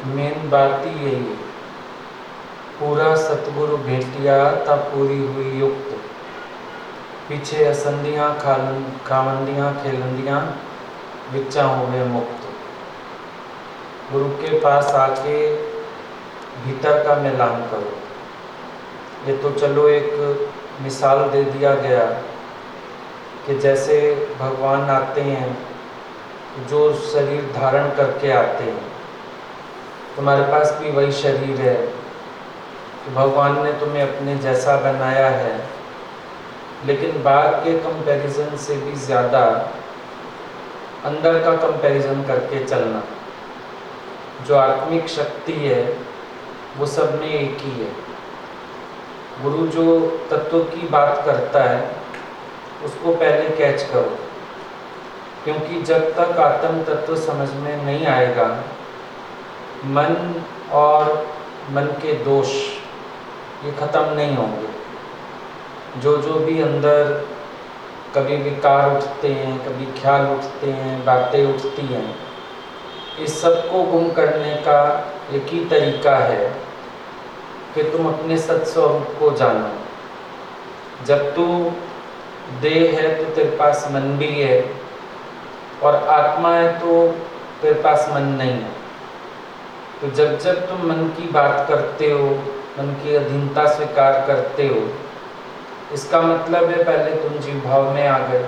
Main बात ही यही है। पूरा सतगुरु भेटिया ता पूरी हुई युक्त, पीछे असंदियाँ खावंदियाँ खेलंदियाँ विचा हुए मुक्त। गुरु के पास आके भीतर का मिलान करो। ये तो चलो एक मिसाल दे दिया गया कि जैसे भगवान आते हैं, जो शरीर धारण करके आते हैं, तुम्हारे पास भी वही शरीर है कि भगवान ने तुम्हें अपने जैसा बनाया है, लेकिन बाहर के कंपैरिजन से भी ज़्यादा अंदर का कंपैरिजन करके चलना। जो आत्मिक शक्ति है वो सब में एक ही है। गुरु जो तत्व की बात करता है उसको पहले कैच करो, क्योंकि जब तक आत्म तत्व समझ में नहीं आएगा, मन और मन के दोष ये ख़त्म नहीं होंगे। जो भी अंदर कभी विकार उठते हैं, कभी ख्याल उठते हैं, बातें उठती हैं, इस सब को गुम करने का एक ही तरीका है कि तुम अपने सत्स्वरूप को जानो। जब तू देह है तो तेरे पास मन भी है, और आत्मा है तो तेरे पास मन नहीं है। तो जब जब तुम मन की बात करते हो, मन की अधीनता स्वीकार करते हो, इसका मतलब है पहले तुम जीव भाव में आ गए।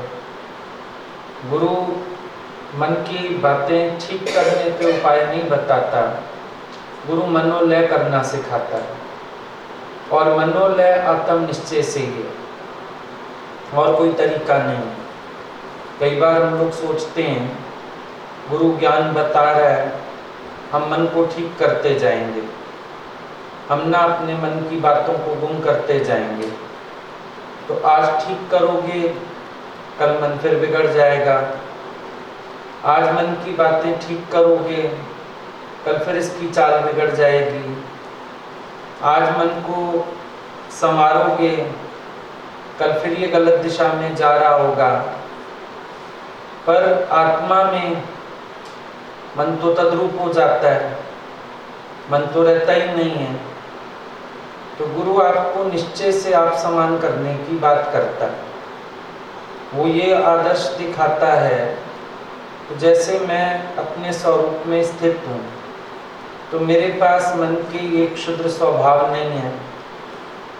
गुरु मन की बातें ठीक करने के उपाय नहीं बताता, गुरु मनोलय करना सिखाता है, और मनोलय आत्म निश्चय से ही है, और कोई तरीका नहीं। कई बार हम लोग सोचते हैं गुरु ज्ञान बता रहा है, हम मन को ठीक करते जाएंगे, हम ना अपने मन की बातों को गुम करते जाएंगे। तो आज ठीक करोगे, कल मन फिर बिगड़ जाएगा। आज मन की बातें ठीक करोगे, कल फिर इसकी चाल बिगड़ जाएगी। आज मन को संवारोगे, कल फिर ये गलत दिशा में जा रहा होगा। पर आत्मा में मन तो तद्रूप हो जाता है, मन तो रहता ही नहीं है। तो गुरु आपको निश्चय से आप समान करने की बात करता है। वो ये आदर्श दिखाता है तो जैसे मैं अपने स्वरूप में स्थित हूँ, तो मेरे पास मन के ये क्षुद्र स्वभाव नहीं है,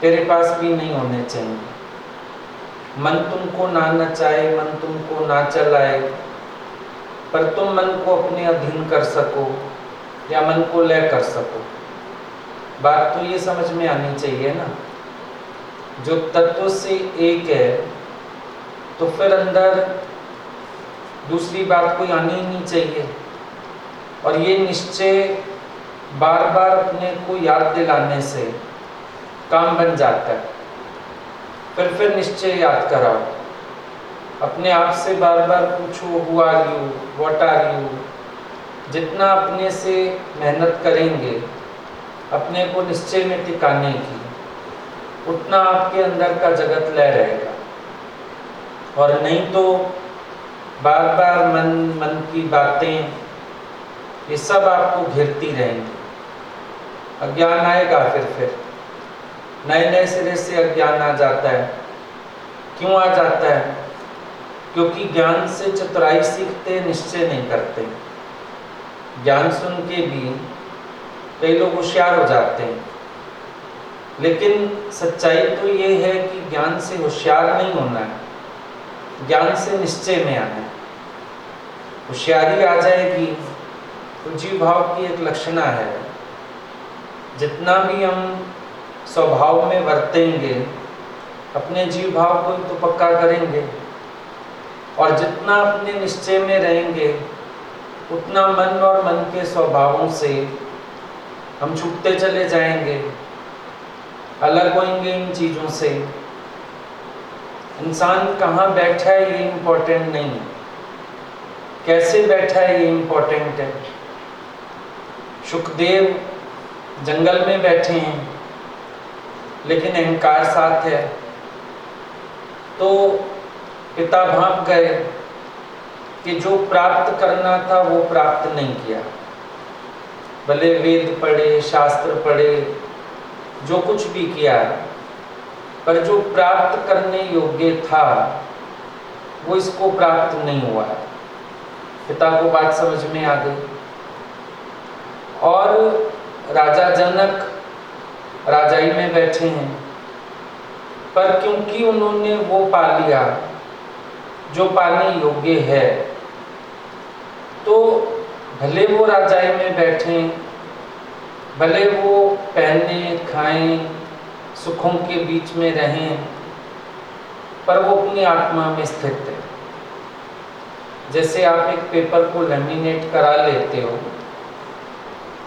तेरे पास भी नहीं होने चाहिए। मन तुमको ना नचाए, मन तुमको ना चलाए, पर तुम मन को अपने अधीन कर सको या मन को लय कर सको। बात तो ये समझ में आनी चाहिए ना। जो तत्व से एक है तो फिर अंदर दूसरी बात कोई आनी ही नहीं चाहिए। और ये निश्चय बार बार अपने को याद दिलाने से काम बन जाता है। फिर निश्चय याद कराओ, अपने आप से बार बार पूछो, who are you, what are you. जितना अपने से मेहनत करेंगे अपने को निश्चय में टिकाने की, उतना आपके अंदर का जगत लय रहेगा। और नहीं तो बार बार मन की बातें ये सब आपको घिरती रहेंगी। अज्ञान आएगा, फिर नए नए सिरे से अज्ञान आ जाता है। क्यों आ जाता है? क्योंकि ज्ञान से चतुराई सीखते, निश्चय नहीं करते। ज्ञान सुन के भी कई लोग होशियार हो जाते हैं, लेकिन सच्चाई तो ये है कि ज्ञान से होशियार नहीं होना है, ज्ञान से निश्चय में आना है। होशियारी आ जाएगी तो जीव भाव की एक लक्षणा है। जितना भी हम स्वभाव में वर्तेंगे, अपने जीव भाव को तो पक्का करेंगे, और जितना अपने निश्चय में रहेंगे उतना मन और मन के स्वभावों से हम छूटते चले जाएंगे, अलग होंगे इन चीज़ों से। इंसान कहाँ बैठा है ये इम्पोर्टेंट नहीं है, कैसे बैठा है ये इम्पोर्टेंट है। सुखदेव जंगल में बैठे हैं लेकिन अहंकार साथ है, तो पिता भांप गए कि जो प्राप्त करना था वो प्राप्त नहीं किया। भले वेद पढ़े, शास्त्र पढ़े, जो कुछ भी किया, पर जो प्राप्त करने योग्य था वो इसको प्राप्त नहीं हुआ। पिता को बात समझ में आ गई और राजा जनक राजाई में बैठे हैं, पर क्योंकि उन्होंने वो पा लिया जो पाने योग्य है, तो भले वो राजाई में बैठे, भले वो पहने खाएं, सुखों के बीच में रहें, पर वो अपनी आत्मा में स्थित है। जैसे आप एक पेपर को लेमिनेट करा लेते हो,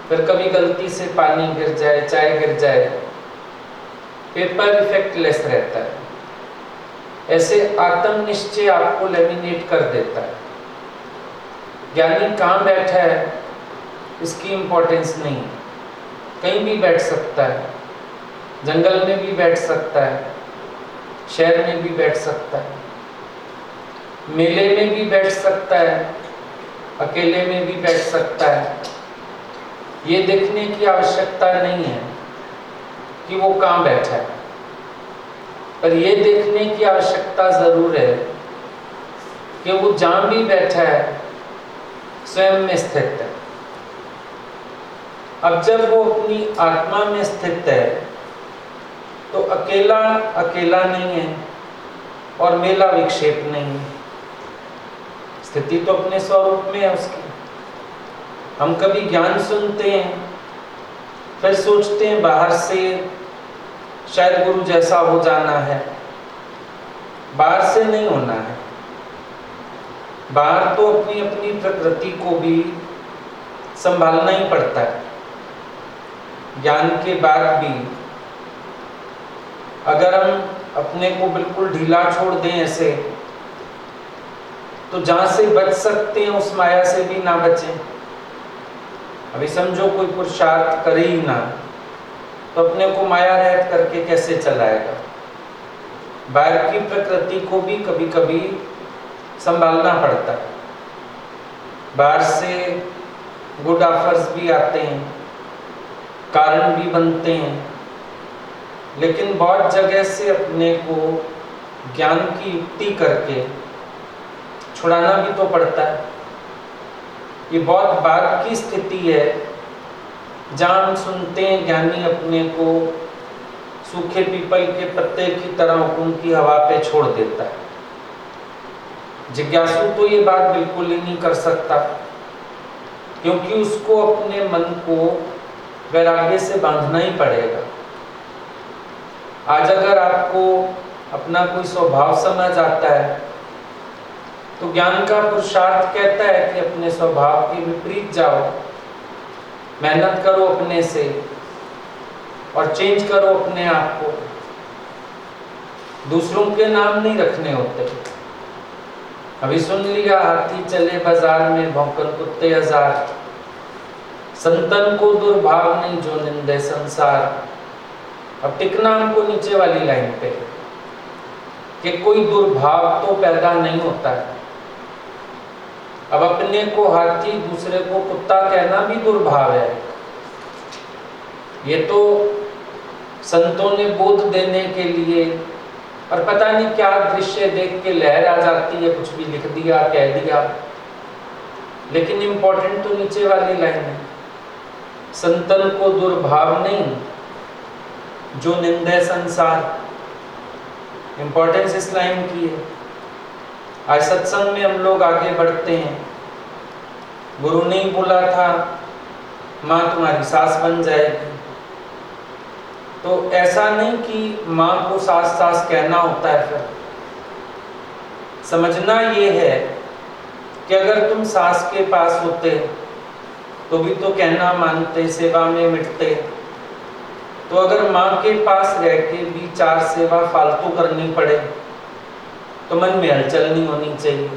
फिर कभी गलती से पानी गिर जाए, चाय गिर जाए, पेपर इफेक्टलेस रहता है। ऐसे आत्म निश्चय आपको लेमिनेट कर देता है। ज्ञानी कहाँ बैठा है इसकी इंपॉर्टेंस नहीं है, कहीं भी बैठ सकता है, जंगल में भी बैठ सकता है, शहर में भी बैठ सकता है, मेले में भी बैठ सकता है, अकेले में भी बैठ सकता है। ये देखने की आवश्यकता नहीं है कि वो कहाँ बैठा है, पर ये देखने की आवश्यकता जरूर है कि वो जहाँ भी बैठा है स्वयं में स्थित है। अब जब वो अपनी आत्मा में स्थित है तो अकेला अकेला नहीं है और मेला विक्षेप नहीं है। स्थिति तो अपने स्वरूप में है उसकी। हम कभी ज्ञान सुनते हैं, फिर सोचते हैं बाहर से शायद गुरु जैसा हो जाना है। बाहर से नहीं होना है, बाहर तो अपनी अपनी प्रकृति को भी संभालना ही पड़ता है। ज्ञान के बाद भी अगर हम अपने को बिल्कुल ढीला छोड़ दें ऐसे, तो जहां से बच सकते हैं उस माया से भी ना बचें। अभी समझो कोई पुरुषार्थ करे ही ना, तो अपने को माया रहित करके कैसे चलाएगा। बाहर की प्रकृति को भी कभी कभी संभालना पड़ता है। बाहर से गुड ऑफर्स भी आते हैं, कारण भी बनते हैं, लेकिन बहुत जगह से अपने को ज्ञान की युक्ति करके छुड़ाना भी तो पड़ता है। ये बहुत बाद की स्थिति है जहाँ हम सुनते हैं ज्ञानी अपने को सूखे पीपल के पत्ते की तरह हुक्म की हवा पे छोड़ देता है। जिज्ञासु तो ये बात बिल्कुल ही नहीं कर सकता, क्योंकि उसको अपने मन को वैराग्य से बांधना ही पड़ेगा। आज अगर आपको अपना कोई स्वभाव समझ आता है, तो ज्ञान का पुरुषार्थ कहता है कि अपने स्वभाव के विपरीत जाओ, मेहनत करो अपने से और चेंज करो अपने आप को। दूसरों के नाम नहीं रखने होते। अभी सुन लिया, हाथी चले बाजार में भौंकन कुत्ते हजार, संतन को दुर्भाव नहीं जो निंदे संसार। अब टिकना हमको नीचे वाली लाइन पे कि कोई दुर्भाव तो पैदा नहीं होता है। अब अपने को हाथी, दूसरे को कुत्ता कहना भी दुर्भाव है। ये तो संतों ने बोध देने के लिए, और पता नहीं क्या दृश्य देख के लहर आ जाती है, कुछ भी लिख दिया, कह दिया, लेकिन इंपॉर्टेंट तो नीचे वाली लाइन है। संतन को दुर्भाव नहीं जो निंदे संसार। इंपॉर्टेंस इस लाइन की है। आज सत्संग में हम लोग आगे बढ़ते हैं। गुरु ने ही बोला था माँ तुम्हारी सास बन जाएगी, तो ऐसा नहीं कि माँ को सास सास कहना होता है। फिर समझना ये है कि अगर तुम सास के पास होते तो भी तो कहना मानते, सेवा में मिटते। तो अगर माँ के पास रह के भी चार सेवा फालतू करनी पड़े तो मन में हलचल नहीं होनी चाहिए।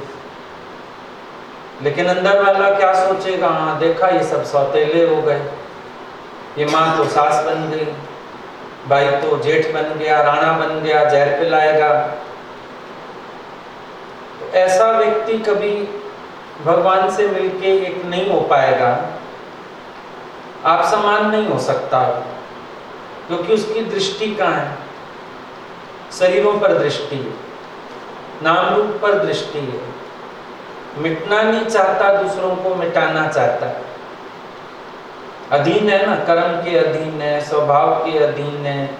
लेकिन अंदर वाला क्या सोचेगा, हाँ देखा ये सब सौतेले हो गए, ये माँ तो सास बन गई, भाई तो जेठ बन गया, राणा बन गया, जहर पिलाएगा। तो ऐसा व्यक्ति कभी भगवान से मिलके एक नहीं हो पाएगा आप समान नहीं हो सकता, क्योंकि उसकी दृष्टि कहाँ है? शरीरों पर दृष्टि है, नाम रूप पर दृष्टि है। मिटना नहीं चाहता, दूसरों को मिटाना चाहता है। अधीन है ना, कर्म के अधीन है, स्वभाव के अधीन है,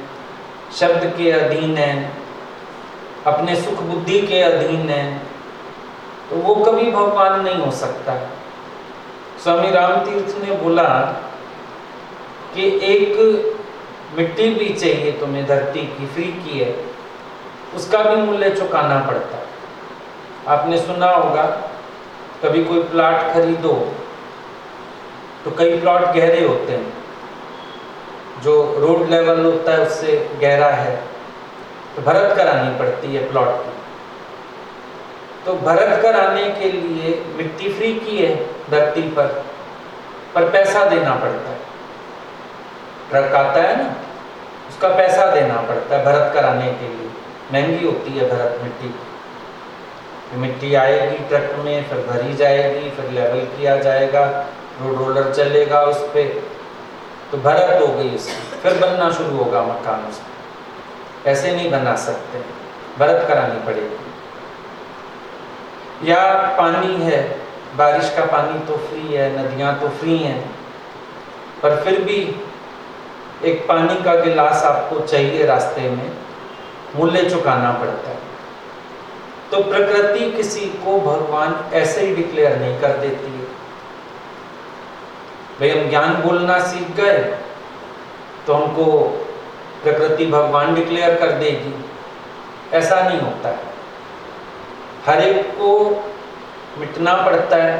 शब्द के अधीन है, अपने सुख बुद्धि के अधीन है, तो वो कभी भगवान नहीं हो सकता। स्वामी रामतीर्थ ने बोला कि एक मिट्टी भी चाहिए तुम्हें धरती की, फ्री की है, उसका भी मूल्य चुकाना पड़ता है। आपने सुना होगा, कभी कोई प्लॉट खरीदो तो कई प्लॉट गहरे होते हैं, जो रोड लेवल होता है उससे गहरा है, तो भरत करानी पड़ती है प्लॉट की। तो भरत कराने के लिए मिट्टी फ्री की है धरती पर पैसा देना पड़ता है। ट्रक आता है ना, उसका पैसा देना पड़ता है भरत कराने के लिए, महंगी होती है भरत मिट्टी। मिट्टी आएगी ट्रक में, फिर भरी जाएगी, फिर लेवल किया जाएगा, रोड रोलर चलेगा उस पर, तो भरत हो गई उसकी, फिर बनना शुरू होगा मकान उसमें। ऐसे नहीं बना सकते, भरत करानी पड़ेगी। या पानी है, बारिश का पानी तो फ्री है, नदियाँ तो फ्री हैं, पर फिर भी एक पानी का गिलास आपको चाहिए रास्ते में, मूल्य चुकाना पड़ता है। तो प्रकृति किसी को भगवान ऐसे ही डिक्लेयर नहीं कर देती है। भाई हम ज्ञान बोलना सीख गए तो हमको प्रकृति भगवान डिक्लेयर कर देगी, ऐसा नहीं होता है। हर एक को मिटना पड़ता है,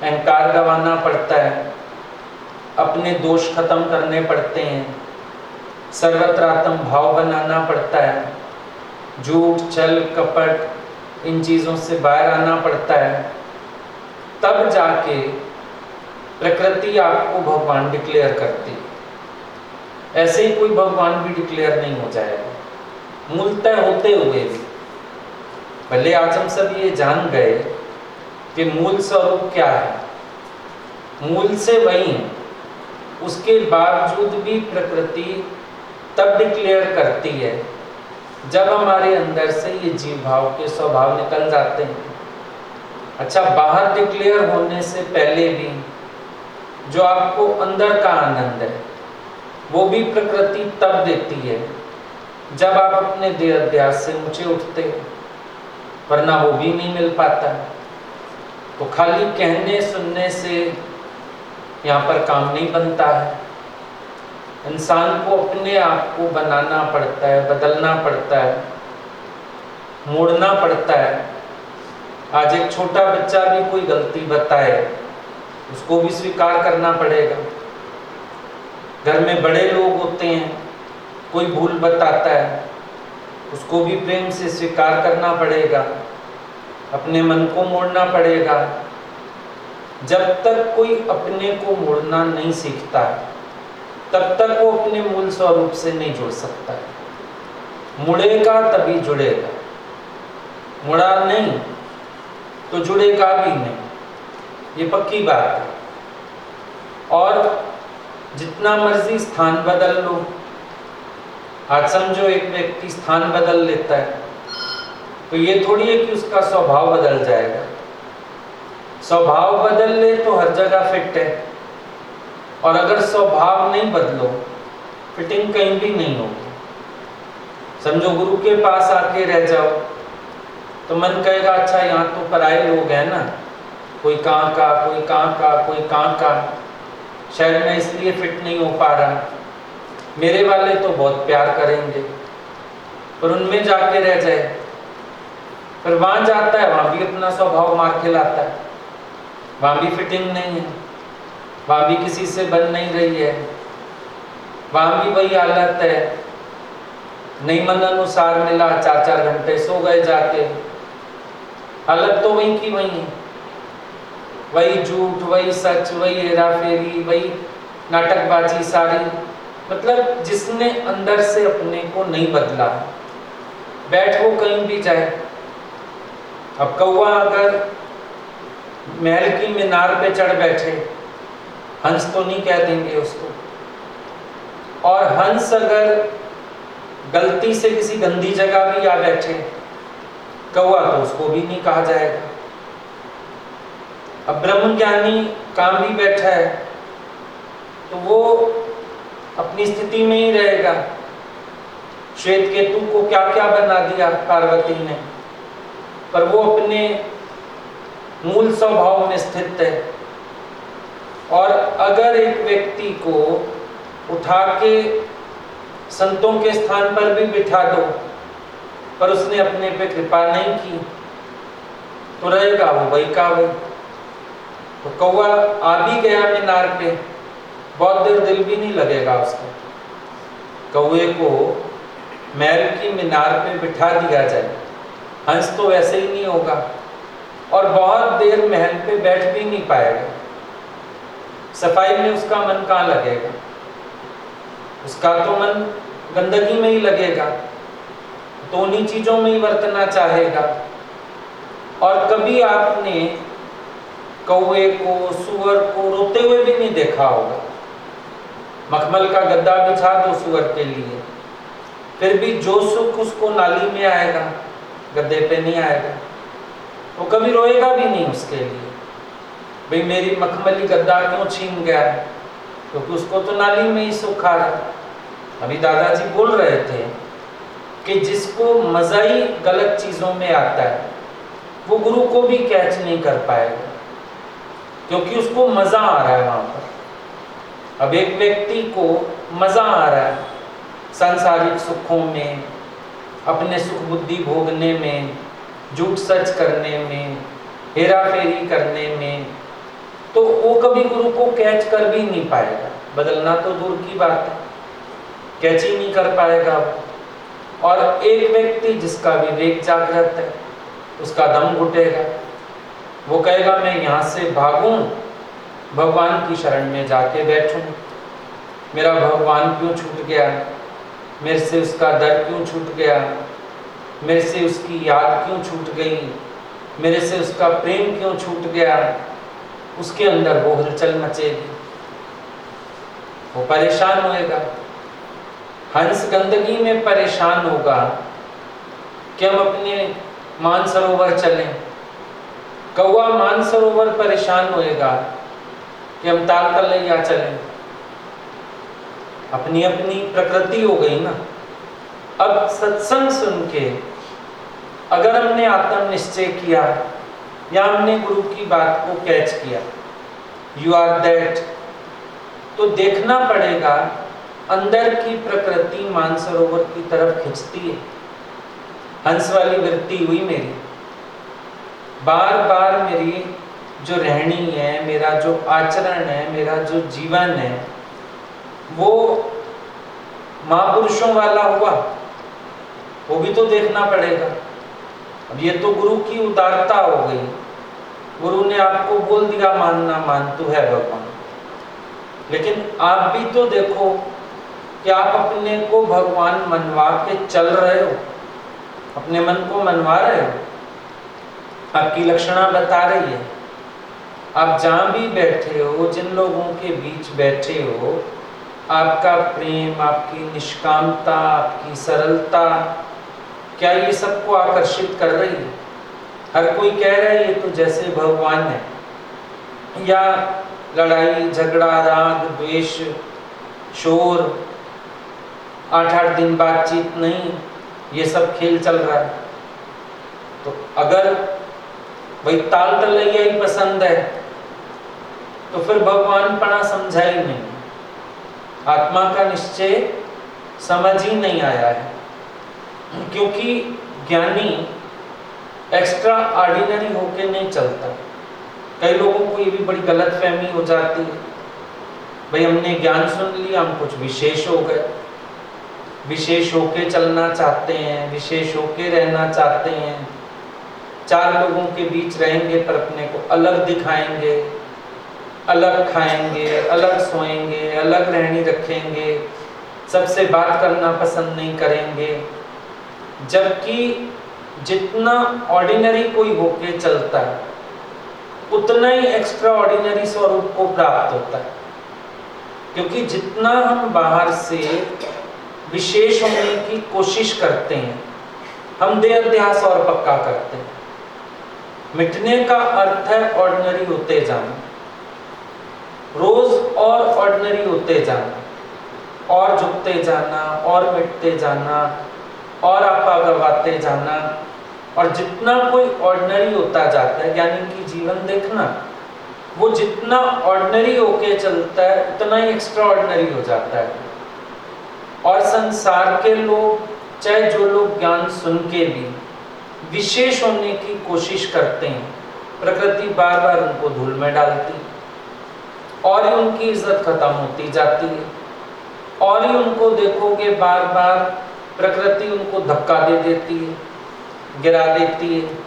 अहंकार गंवाना पड़ता है, अपने दोष खत्म करने पड़ते हैं, सर्वत्रात्म भाव बनाना पड़ता है, झूठ छल कपट इन चीज़ों से बाहर आना पड़ता है, तब जाके प्रकृति आपको भगवान डिक्लेयर करती है। ऐसे ही कोई भगवान भी डिक्लेयर नहीं हो जाएगा मूलतः होते हुए भी। भले आज हम सब ये जान गए कि मूल स्वरूप क्या है, मूल से वही है, उसके बावजूद भी प्रकृति तब डिक्लेयर करती है जब हमारे अंदर से ये जीव भाव के स्वभाव निकल जाते हैं। अच्छा, बाहर डिक्लेयर होने से पहले भी जो आपको अंदर का आनंद है वो भी प्रकृति तब देती है जब आप अपने देह अध्यास से ऊंचे उठते हो, वरना वो भी नहीं मिल पाता। तो खाली कहने सुनने से यहाँ पर काम नहीं बनता है। इंसान को अपने आप को बनाना पड़ता है, बदलना पड़ता है, मोड़ना पड़ता है। आज एक छोटा बच्चा भी कोई गलती बताए, उसको भी स्वीकार करना पड़ेगा। घर में बड़े लोग होते हैं, कोई भूल बताता है, उसको भी प्रेम से स्वीकार करना पड़ेगा, अपने मन को मोड़ना पड़ेगा। जब तक कोई अपने को मोड़ना नहीं सीखता तब तक वो अपने मूल स्वरूप से नहीं जुड़ सकता है। मुड़ेगा तभी जुड़ेगा, मुड़ा नहीं तो जुड़ेगा भी नहीं, ये पक्की बात है। और जितना मर्जी स्थान बदल लो, आज समझो एक व्यक्ति स्थान बदल लेता है तो ये थोड़ी है कि उसका स्वभाव बदल जाएगा। स्वभाव बदल ले तो हर जगह फिट है, और अगर स्वभाव नहीं बदलो फिटिंग कहीं भी नहीं होगी। समझो गुरु के पास आके रह जाओ तो मन कहेगा अच्छा यहाँ तो पराये लोग हैं ना, कोई कहाँ का, कोई कहाँ का, कोई कहाँ का, शायद मैं इसलिए फिट नहीं हो पा रहा। मेरे वाले तो बहुत प्यार करेंगे, पर उनमें जाके रह जाए, पर वहाँ जाता है वहाँ भी अपना स्वभाव मार खिलाता है, वहाँ भी फिटिंग नहीं है, वहाँ भी किसी से बन नहीं रही है, वहाँ भी वही हालत है, नहीं मन अनुसार मिला, 4-4 घंटे सो गए जाके, हालत तो वही की वही है, वही झूठ, वही सच, वही हेरा फेरी, वही नाटकबाजी सारी। मतलब जिसने अंदर से अपने को नहीं बदला, बैठ वो कहीं भी जाए। अब कौवा अगर महल की मीनार पे चढ़ बैठे हंस तो नहीं कह देंगे उसको। और हंस अगर गलती से किसी गंदी जगह भी आ बैठे, कौवा तो उसको भी नहीं कहा जाएगा। अब ब्रह्मज्ञानी काम भी बैठा है तो वो अपनी स्थिति में ही रहेगा। श्वेत केतु को क्या क्या बना दिया पार्वती ने, पर वो अपने मूल स्वभाव में स्थित है। और अगर एक व्यक्ति को उठा के संतों के स्थान पर भी बिठा दो, पर उसने अपने पे कृपा नहीं की, तो रहेगा वो वही का वही। तो कौवा आ भी गया मीनार पे, बहुत देर दिल भी नहीं लगेगा उसका। कौवे को महल की मीनार पे बिठा दिया जाए, हंस तो वैसे ही नहीं होगा और बहुत देर महल पे बैठ भी नहीं पाएगा। सफाई में उसका मन कहाँ लगेगा? उसका तो मन गंदगी में ही लगेगा, तो उन्हीं चीजों में ही वर्तना चाहेगा। और कभी आपने कौवे को, सुअर को रोते हुए भी नहीं देखा होगा। मखमल का गद्दा बिछा दो सुअर के लिए, फिर भी जो सुख उसको नाली में आएगा, गद्दे पे नहीं आएगा। वो कभी रोएगा भी नहीं उसके लिए, भाई मेरी मखमली गद्दा क्यों छीन गया, क्योंकि उसको तो नाली में ही सुख आ रहा। अभी दादाजी बोल रहे थे कि जिसको मजा ही गलत चीजों में आता है, वो गुरु को भी कैच नहीं कर पाएगा, क्योंकि उसको मजा आ रहा है वहां पर। अब एक व्यक्ति को मजा आ रहा है सांसारिक सुखों में, अपने सुख बुद्धि भोगने में, झूठ सच करने में, हेरा फेरी करने में, तो वो कभी गुरु को कैच कर भी नहीं पाएगा। बदलना तो दूर की बात है, कैच ही नहीं कर पाएगा। और एक व्यक्ति जिसका विवेक जागृत है, उसका दम घुटेगा, वो कहेगा मैं यहाँ से भागूं, भगवान की शरण में जाके बैठूं। मेरा भगवान क्यों छूट गया, मेरे से उसका दर क्यों छूट गया, मेरे से उसकी याद क्यों छूट गई, मेरे से उसका प्रेम क्यों छूट गया। उसके अंदर वो हलचल मचेगी, वो परेशान होएगा। हंस गंदगी में परेशान होगा कि हम अपने मानसरोवर चलें, कौवा मानसरोवर परेशान होएगा कि हम ताल तलैया चलें। अपनी अपनी प्रकृति हो गई ना। अब सत्संग सुन के अगर हमने आत्म निश्चय किया या हमने गुरु की बात को कैच किया, यू आर दैट, तो देखना पड़ेगा अंदर की प्रकृति मानसरोवर की तरफ खिंचती है। हंस वाली वृत्ति हुई मेरी, बार बार मेरी जो रहनी है, मेरा जो आचरण है, मेरा जो जीवन है, वो महापुरुषों वाला हुआ, वो भी तो देखना पड़ेगा। अब ये तो गुरु की उदारता हो गई, गुरु ने आपको बोल दिया मानना मान, तू है भगवान, लेकिन आप भी तो देखो कि आप अपने को भगवान मनवा के चल रहे हो, अपने मन को मनवा रहे हो। आपकी लक्षणा बता रही है, आप जहां भी बैठे हो, जिन लोगों के बीच बैठे हो, आपका प्रेम, आपकी निष्कामता, आपकी सरलता, क्या ये सबको आकर्षित कर रही है? हर कोई कह रहा है ये तो जैसे भगवान है, या लड़ाई झगड़ा, राग द्वेष, शोर, 8-8 दिन बातचीत नहीं, ये सब खेल चल रहा है। तो अगर वही ताल तलैया ही पसंद है, तो फिर भगवान पना समझा ही नहीं, आत्मा का निश्चय समझ ही नहीं आया है। क्योंकि ज्ञानी एक्स्ट्रा ऑर्डिनरी होके नहीं चलता। कई लोगों को ये भी बड़ी गलतफहमी हो जाती है, भाई हमने ज्ञान सुन लिया, हम कुछ विशेष हो गए, विशेष होके चलना चाहते हैं, विशेष होके रहना चाहते हैं, 4 लोगों के बीच रहेंगे पर अपने को अलग दिखाएंगे, अलग खाएंगे, अलग सोएंगे, अलग रहनी रखेंगे, सबसे बात करना पसंद नहीं करेंगे। जबकि जितना ऑर्डिनरी कोई होके चलता है, उतना ही एक्स्ट्रा ऑर्डिनरी स्वरूप को प्राप्त होता है। क्योंकि जितना हम बाहर से विशेष होने की कोशिश करते हैं, हम देहाध्यास और पक्का करते हैं। मिटने का अर्थ है ऑर्डिनरी होते जाना, रोज और ऑर्डिनरी होते जाना, और झुकते जाना, और मिटते जाना, और आपा गवाते जाना। और जितना कोई ऑर्डिनरी होता जाता है, यानी कि जीवन देखना, वो जितना ऑर्डिनरी होके चलता है उतना ही एक्स्ट्रा ऑर्डिनरी हो जाता है। और संसार के लोग, चाहे जो लोग ज्ञान सुन के भी विशेष होने की कोशिश करते हैं, प्रकृति बार बार उनको धूल में डालती है, और ही उनकी इज्जत खत्म होती जाती है, और ही उनको देखोगे बार बार प्रकृति उनको धक्का दे देती है, गिरा देती है।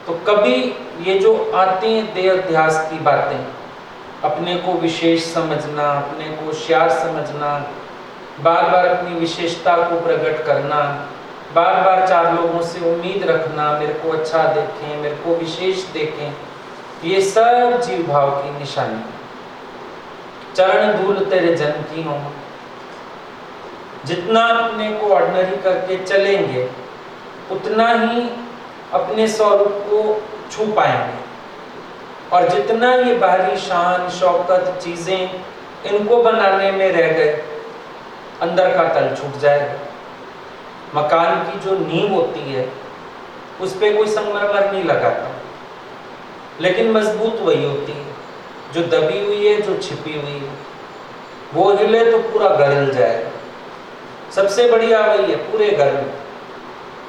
तो कभी ये जो आती हैं देहाध्यास की बातें, अपने को विशेष समझना, अपने को होशियार समझना, बार बार अपनी विशेषता को प्रकट करना, बार बार चार लोगों से उम्मीद रखना, मेरे को अच्छा देखें, मेरे को विशेष देखें, ये सब जीव भाव की निशानी। चरण धूल तेरे जन की हो। जितना अपने को ऑर्डिनरी करके चलेंगे, उतना ही अपने स्वरूप को छू पाएंगे। और जितना ये बाहरी शान शौकत चीजें इनको बनाने में रह गए, अंदर का तल छूट जाएगा। मकान की जो नींव होती है, उस पे कोई संगमरमर नहीं लगाता, लेकिन मजबूत वही होती है जो दबी हुई है, जो छिपी हुई है। वो हिले तो पूरा घर हिल जाएगा। सबसे बढ़िया वही है पूरे घर में।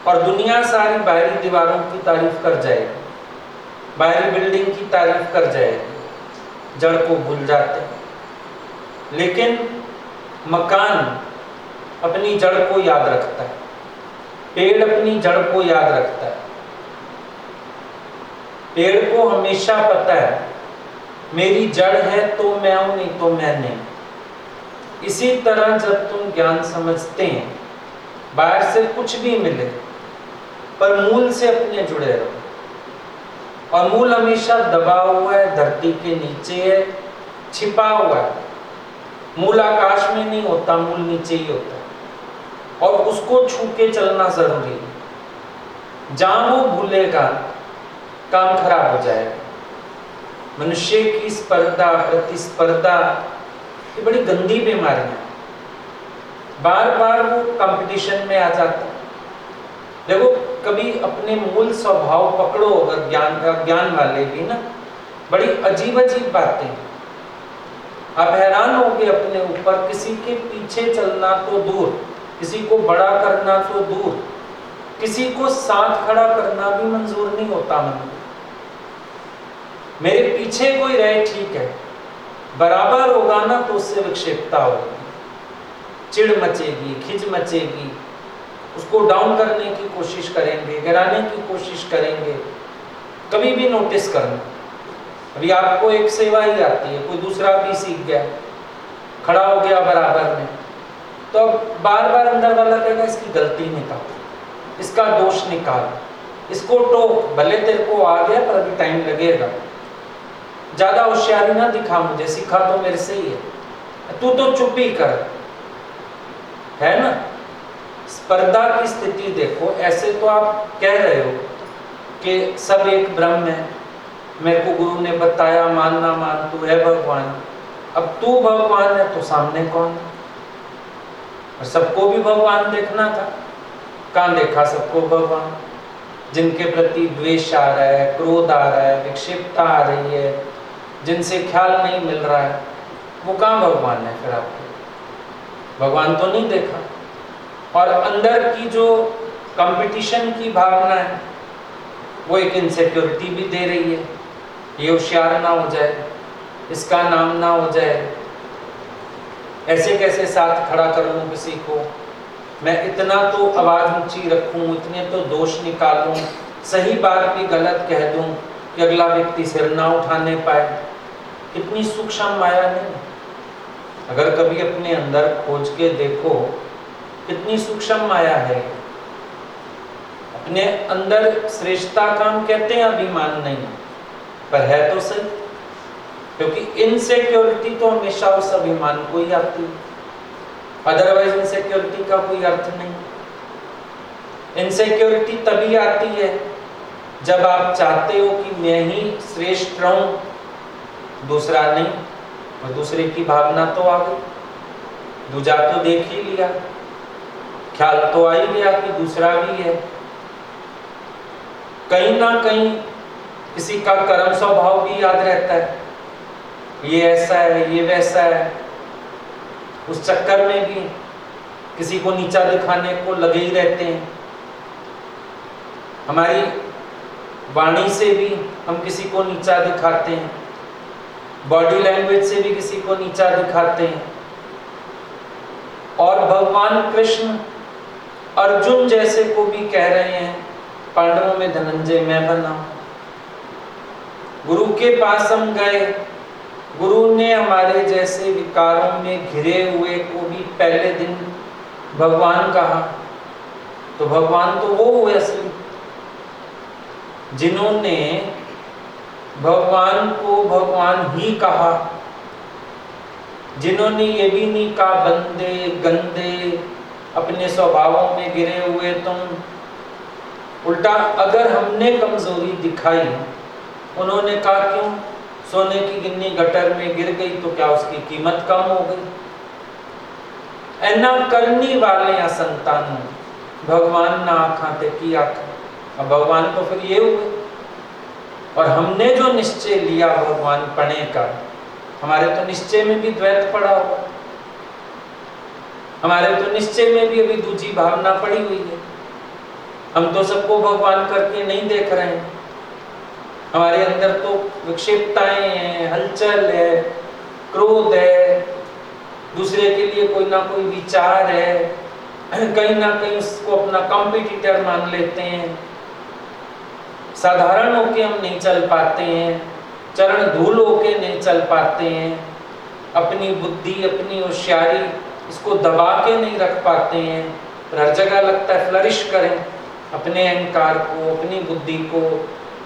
और दुनिया सारी बाहरी दीवारों की तारीफ कर जाएगी, बाहरी बिल्डिंग की तारीफ कर जाएगी, जड़ को भूल जाते हैं। लेकिन मकान अपनी जड़ को याद रखता है, पेड़ अपनी जड़ को याद रखता है। पेड़ को हमेशा पता है मेरी जड़ है तो मैं हूं, नहीं तो मैं नहीं। इसी तरह जब तुम ज्ञान समझते हैं, बाहर से कुछ भी मिले पर मूल से अपने जुड़े रहो। और मूल हमेशा दबा हुआ है, धरती के नीचे है, छिपा हुआ है। मूल आकाश में नहीं होता, मूल नीचे ही होता है, और उसको छू के चलना जरूरी है। जहां वो भूलेगा काम खराब हो जाएगा। मनुष्य की स्पर्धा, प्रतिस्पर्धा, ये बड़ी गंदी बीमारी है। बार बार वो कंपटीशन में आ जाता है। देखो, कभी अपने मूल स्वभाव पकड़ो अगर ज्ञान वाले भी ना, बड़ी अजीब अजीब बातें। आप हैरान होगे अपने ऊपर। किसी के पीछे चलना तो दूर, किसी को बड़ा करना तो दूर, किसी को साथ खड़ा करना भी मंजूर नहीं होता मन में। मेरे पीछे कोई रहे ठीक है, बराबर होगा ना तो उससे विक्षेपता होगी, चिढ़ मचेगी, खिज मचेगी, उसको डाउन करने की कोशिश करेंगे, गिराने की कोशिश करेंगे। कभी भी नोटिस करना, अभी आपको एक सेवा ही आती है, कोई दूसरा भी सीख गया, खड़ा हो गया बराबर में, तो अब बार बार अंदर वाला कहेगा इसकी गलती निकाल, इसका दोष निकाल, इसको टोक, भले तेरे को आ गया पर अभी टाइम लगेगा, ज्यादा होशियारी ना दिखा, मुझे सीखा तो मेरे से ही है, तू तो चुप ही कर, है ना। स्पर्धा की स्थिति देखो। ऐसे तो आप कह रहे हो कि सब एक ब्रह्म है, मेरे को गुरु ने बताया, मान ना मान तू है भगवान। अब तू भगवान है तो सामने कौन है? और सबको भी भगवान देखना था, कहाँ देखा सबको भगवान? जिनके प्रति द्वेष आ रहा है, क्रोध आ रहा है, विक्षिप्तता आ रही है, जिनसे ख्याल नहीं मिल रहा है, वो कहाँ भगवान है फिर आपके? भगवान तो नहीं देखा। और अंदर की जो कंपटीशन की भावना है, वो एक इनसिक्योरिटी भी दे रही है, ये होशियार ना हो जाए, इसका नाम ना हो जाए, ऐसे कैसे साथ खड़ा कर लूँ किसी को, मैं इतना तो आवाज़ ऊंची रखूँ, इतने तो दोष निकालूँ, सही बात भी गलत कह दूँ कि अगला व्यक्ति सिर ना उठाने पाए। कितनी सूक्ष्म माया नहीं। अगर कभी अपने अंदर खोज के देखो, कितनी सूक्ष्म माया है। अपने अंदर श्रेष्ठता का हम कहते हैं अभिमान नहीं, पर है तो सही। क्योंकि इनसिक्योरिटी तो हमेशा उस अभिमान को ही आती है, अदरवाइज इनसिक्योरिटी का कोई अर्थ नहीं। इनसिक्योरिटी तभी आती है जब आप चाहते हो कि मैं ही श्रेष्ठ रहूं, दूसरा नहीं, और दूसरे की भावना तो आ गई, दूजा तो देख ही लिया, ख्याल तो आ ही गया कि दूसरा भी है। कहीं ना कहीं किसी का कर्म स्वभाव भी याद रहता है, ये ऐसा है, ये वैसा है, उस चक्कर में भी किसी को नीचा दिखाने को लगे ही रहते हैं। हमारी वाणी से भी हम किसी को नीचा दिखाते हैं, बॉडी लैंग्वेज से भी किसी को नीचा दिखाते हैं। और भगवान कृष्ण अर्जुन जैसे को भी कह रहे हैं, पांडवों में धनंजय मैं बना। गुरु के पास हम गए, गुरु ने हमारे जैसे विकारों में घिरे हुए को भी पहले दिन भगवान कहा, तो भगवान तो वो हुए असली, जिन्होंने भगवान को भगवान ही कहा, जिन्होंने ये भी नहीं कहा बंदे गंदे अपने स्वभावों में गिरे हुए तुम। उल्टा अगर हमने कमजोरी दिखाई, उन्होंने कहा क्यों, सोने की गिन्नी गटर में गिर गई तो क्या उसकी कीमत कम हो गई। ऐना करने वाले या संतान भगवान ना आखाते की आखा, अब भगवान तो फिर ये हुए। और हमने जो निश्चय लिया भगवान पने का, हमारे तो निश्चय में भी द्वैत पड़ा हुआ, हमारे तो निश्चय में भी अभी दूसरी भावना पड़ी हुई है। हम तो सबको भगवान करके नहीं देख रहे हैं, हमारे अंदर तो विक्षिप्तताएं हैं, हलचल है, क्रोध है, दूसरे के लिए कोई ना कोई विचार है, कहीं ना कहीं उसको अपना कॉम्पिटिटर मान लेते हैं। साधारण होके हम नहीं चल पाते हैं, चरण धूल होके नहीं चल पाते हैं, अपनी बुद्धि अपनी होशियारी इसको दबा के नहीं रख पाते हैं। पर हर जगह लगता है फ्लरिश करें अपने अहंकार को, अपनी बुद्धि को,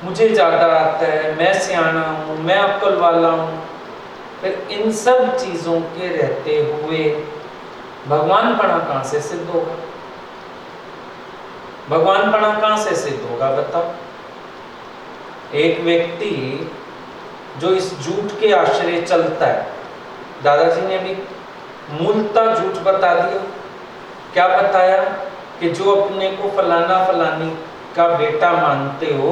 मुझे ज़्यादा आता है, मैं सियाना हूँ, मैं अक्ल वाला हूँ। फिर इन सब चीज़ों के रहते हुए भगवान पना कहाँ से सिद्ध होगा? भगवान पना कहाँ से सिद्ध होगा बताओ? एक व्यक्ति जो इस झूठ के आश्रय चलता है, दादाजी ने भी मूलतः झूठ बता दिया। क्या बताया कि जो अपने को फलाना फलानी का बेटा मानते हो,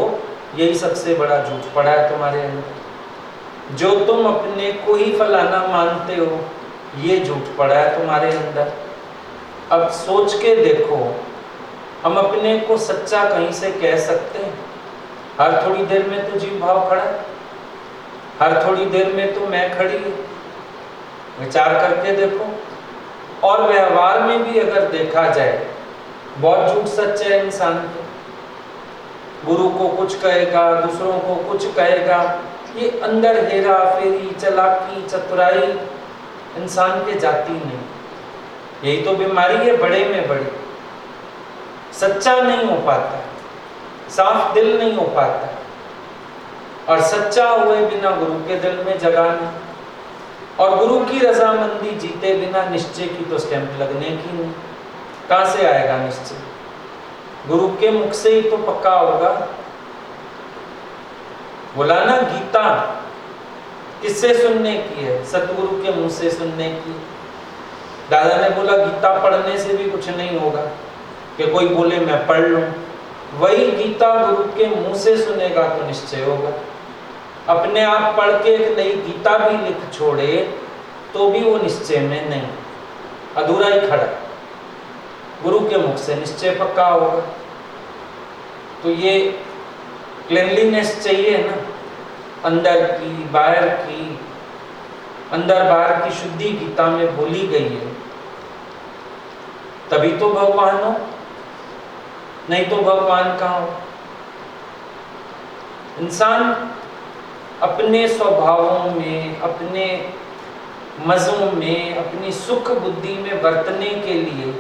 यही सबसे बड़ा झूठ पड़ा है तुम्हारे अंदर। जो तुम अपने को ही फलाना मानते हो, ये झूठ पड़ा है तुम्हारे अंदर। अब सोच के देखो, हम अपने को सच्चा कहीं से कह सकते हैं? हर थोड़ी देर में तो जीव भाव खड़ा है, हर थोड़ी देर में तो मैं खड़ी है। विचार करके देखो। और व्यवहार में भी अगर देखा जाए, बहुत झूठ सच है इंसान के। गुरु को कुछ कहेगा, दूसरों को कुछ कहेगा, ये अंदर हेरा फेरी चालाकी चतुराई इंसान के जाती नहीं। यही तो बीमारी है बड़े में बड़ी। सच्चा नहीं हो पाता, साफ दिल नहीं हो पाता, और सच्चा हुए बिना गुरु के दिल में जगह नहीं, और गुरु की रजामंदी जीते बिना निश्चय की तो स्टैंप लगने की नहीं। कहाँ से आएगा निश्चय? गुरु के मुख से ही तो पक्का होगा। बोला ना, गीता किससे सुनने की है? सतगुरु के मुंह से सुनने की। दादा ने बोला गीता पढ़ने से भी कुछ नहीं होगा, कि कोई बोले मैं पढ़ लूं। वही गीता गुरु के मुंह से सुनेगा तो निश्चय होगा। अपने आप पढ़ के एक नई गीता भी लिख छोड़े तो भी वो निश्चय में नहीं, अधूरा ही खड़ा। गुरु के मुख से निश्चय पक्का होगा। तो ये क्लीनलीनेस चाहिए ना, अंदर की बाहर की, अंदर बाहर की शुद्धि गीता में बोली गई है, तभी तो भगवान हो, नहीं तो भगवान कहाँ हो? इंसान अपने स्वभावों में, अपने मज़ों में, अपनी सुख बुद्धि में बरतने के लिए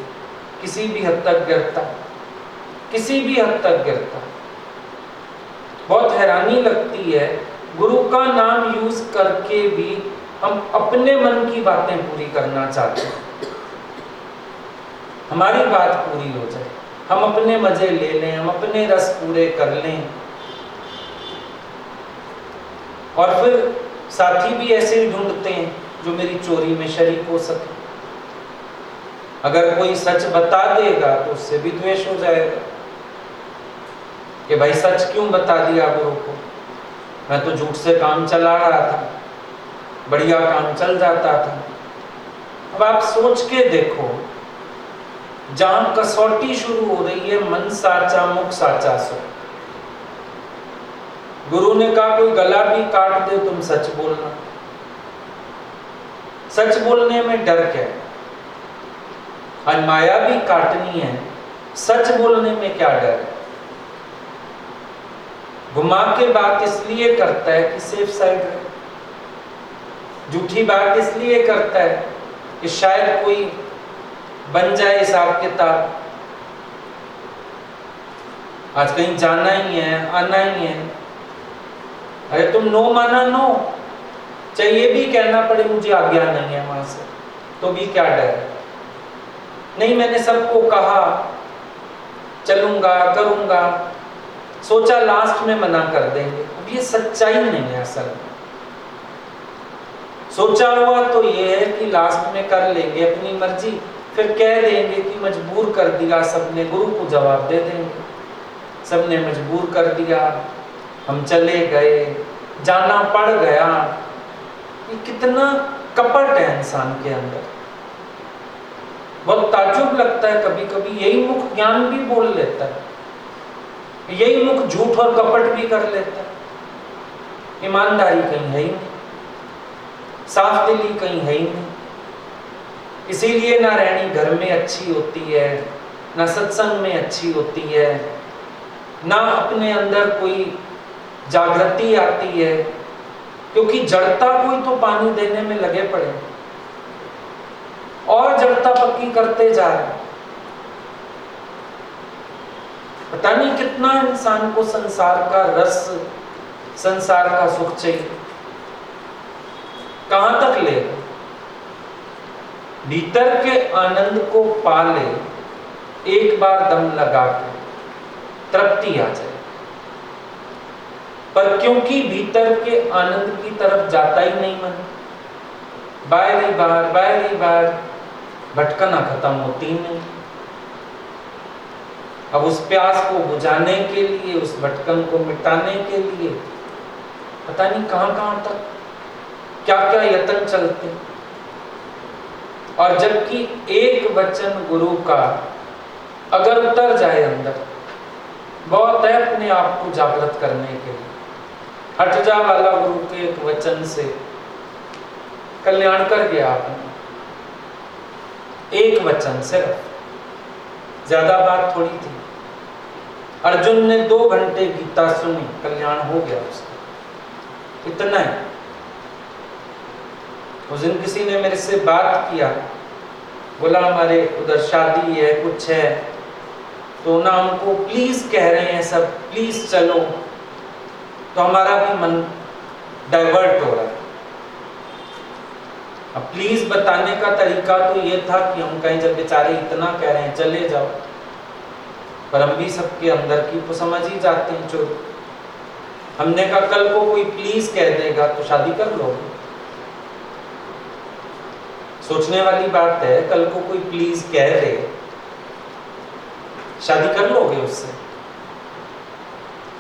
किसी भी हद तक गिरता, किसी भी हद तक गिरता। बहुत हैरानी लगती है गुरु का नाम यूज करके भी हम अपने मन की बातें पूरी करना चाहते हैं, हमारी बात पूरी हो जाए, हम अपने मजे ले लें, हम अपने रस पूरे कर लें, और फिर साथी भी ऐसे ही ढूंढते हैं जो मेरी चोरी में शरीक हो सके। अगर कोई सच बता देगा तो उससे भी द्वेष हो जाएगा कि भाई सच क्यों बता दिया गुरु को, मैं तो झूठ से काम चला रहा था, बढ़िया काम चल जाता था। अब आप सोच के देखो, जहां कसौटी शुरू हो रही है, मन साचा मुख साचा सो। गुरु ने कहा कोई गला भी काट दे तुम सच बोलना। सच बोलने में डर क्या है? आज माया भी काटनी है, सच बोलने में क्या डर है? घुमा के बात इसलिए करता है कि सेफ साइड रहे, झूठी बात इसलिए करता है कि शायद कोई बन जाए हिसाब किताब। आज कहीं जाना ही है, आना ही है, अरे तुम नो माना नो, चाहिए भी कहना पड़े मुझे आज्ञा नहीं है वहां से, तो भी क्या डर है? नहीं मैंने सबको कहा चलूंगा करूंगा, सोचा लास्ट में मना कर देंगे। अब ये सच्चाई नहीं है असल में। सोचा हुआ तो ये है कि लास्ट में कर लेंगे अपनी मर्जी, फिर कह देंगे कि मजबूर कर दिया सबने, गुरु को जवाब दे देंगे सबने मजबूर कर दिया, हम चले गए, जाना पड़ गया। ये कितना कपट है इंसान के अंदर। बहुत ताज्जुब लगता है कभी कभी, यही मुख ज्ञान भी बोल लेता है, यही मुख झूठ और कपट भी कर लेता है। ईमानदारी कहीं है ही नहीं, साफ दिली कहीं है ही नहीं। इसीलिए ना रहनी घर में अच्छी होती है, ना सत्संग में अच्छी होती है, ना अपने अंदर कोई जागृति आती है, क्योंकि जड़ता कोई तो पानी देने में लगे पड़े और जड़ता पक्की करते जा रहे। पता नहीं कितना इंसान को संसार का रस, संसार का सुख चाहिए, कहां तक ले? भीतर के आनंद को पाले, एक बार दम लगा के तृप्ति आ जाए, पर क्योंकि भीतर के आनंद की तरफ जाता ही नहीं मन, बारी बार भटकना खत्म होती नहीं। अब उस प्यास को बुझाने के लिए, उस भटकन को मिटाने के लिए पता नहीं कहां तक क्या क्या यत्न चलते। और जबकि एक वचन गुरु का अगर उतर जाए अंदर, बहुत है अपने आप को जागृत करने के लिए। हट जा वाला गुरु के एक वचन से कल्याण कर गया आपने। एक वचन सिर्फ, ज्यादा बात थोड़ी थी। अर्जुन ने 2 घंटे गीता सुनी, कल्याण हो गया उसका, इतना ही। उस दिन किसी ने मेरे से बात किया, बोला हमारे उधर शादी है, कुछ है, तो ना हमको प्लीज कह रहे हैं सब, प्लीज चलो, तो हमारा भी मन डाइवर्ट हो रहा है। अब प्लीज बताने का तरीका तो ये था कि हम कहीं, जब बेचारे इतना कह रहे हैं चले जाओ, पर हम भी सबके अंदर की तो समझ ही जाते हैं चोर। हमने कहा कल को कोई प्लीज कह देगा तो शादी कर लोगे? सोचने वाली बात है, कल को कोई प्लीज कह दे, शादी कर लोगे उससे?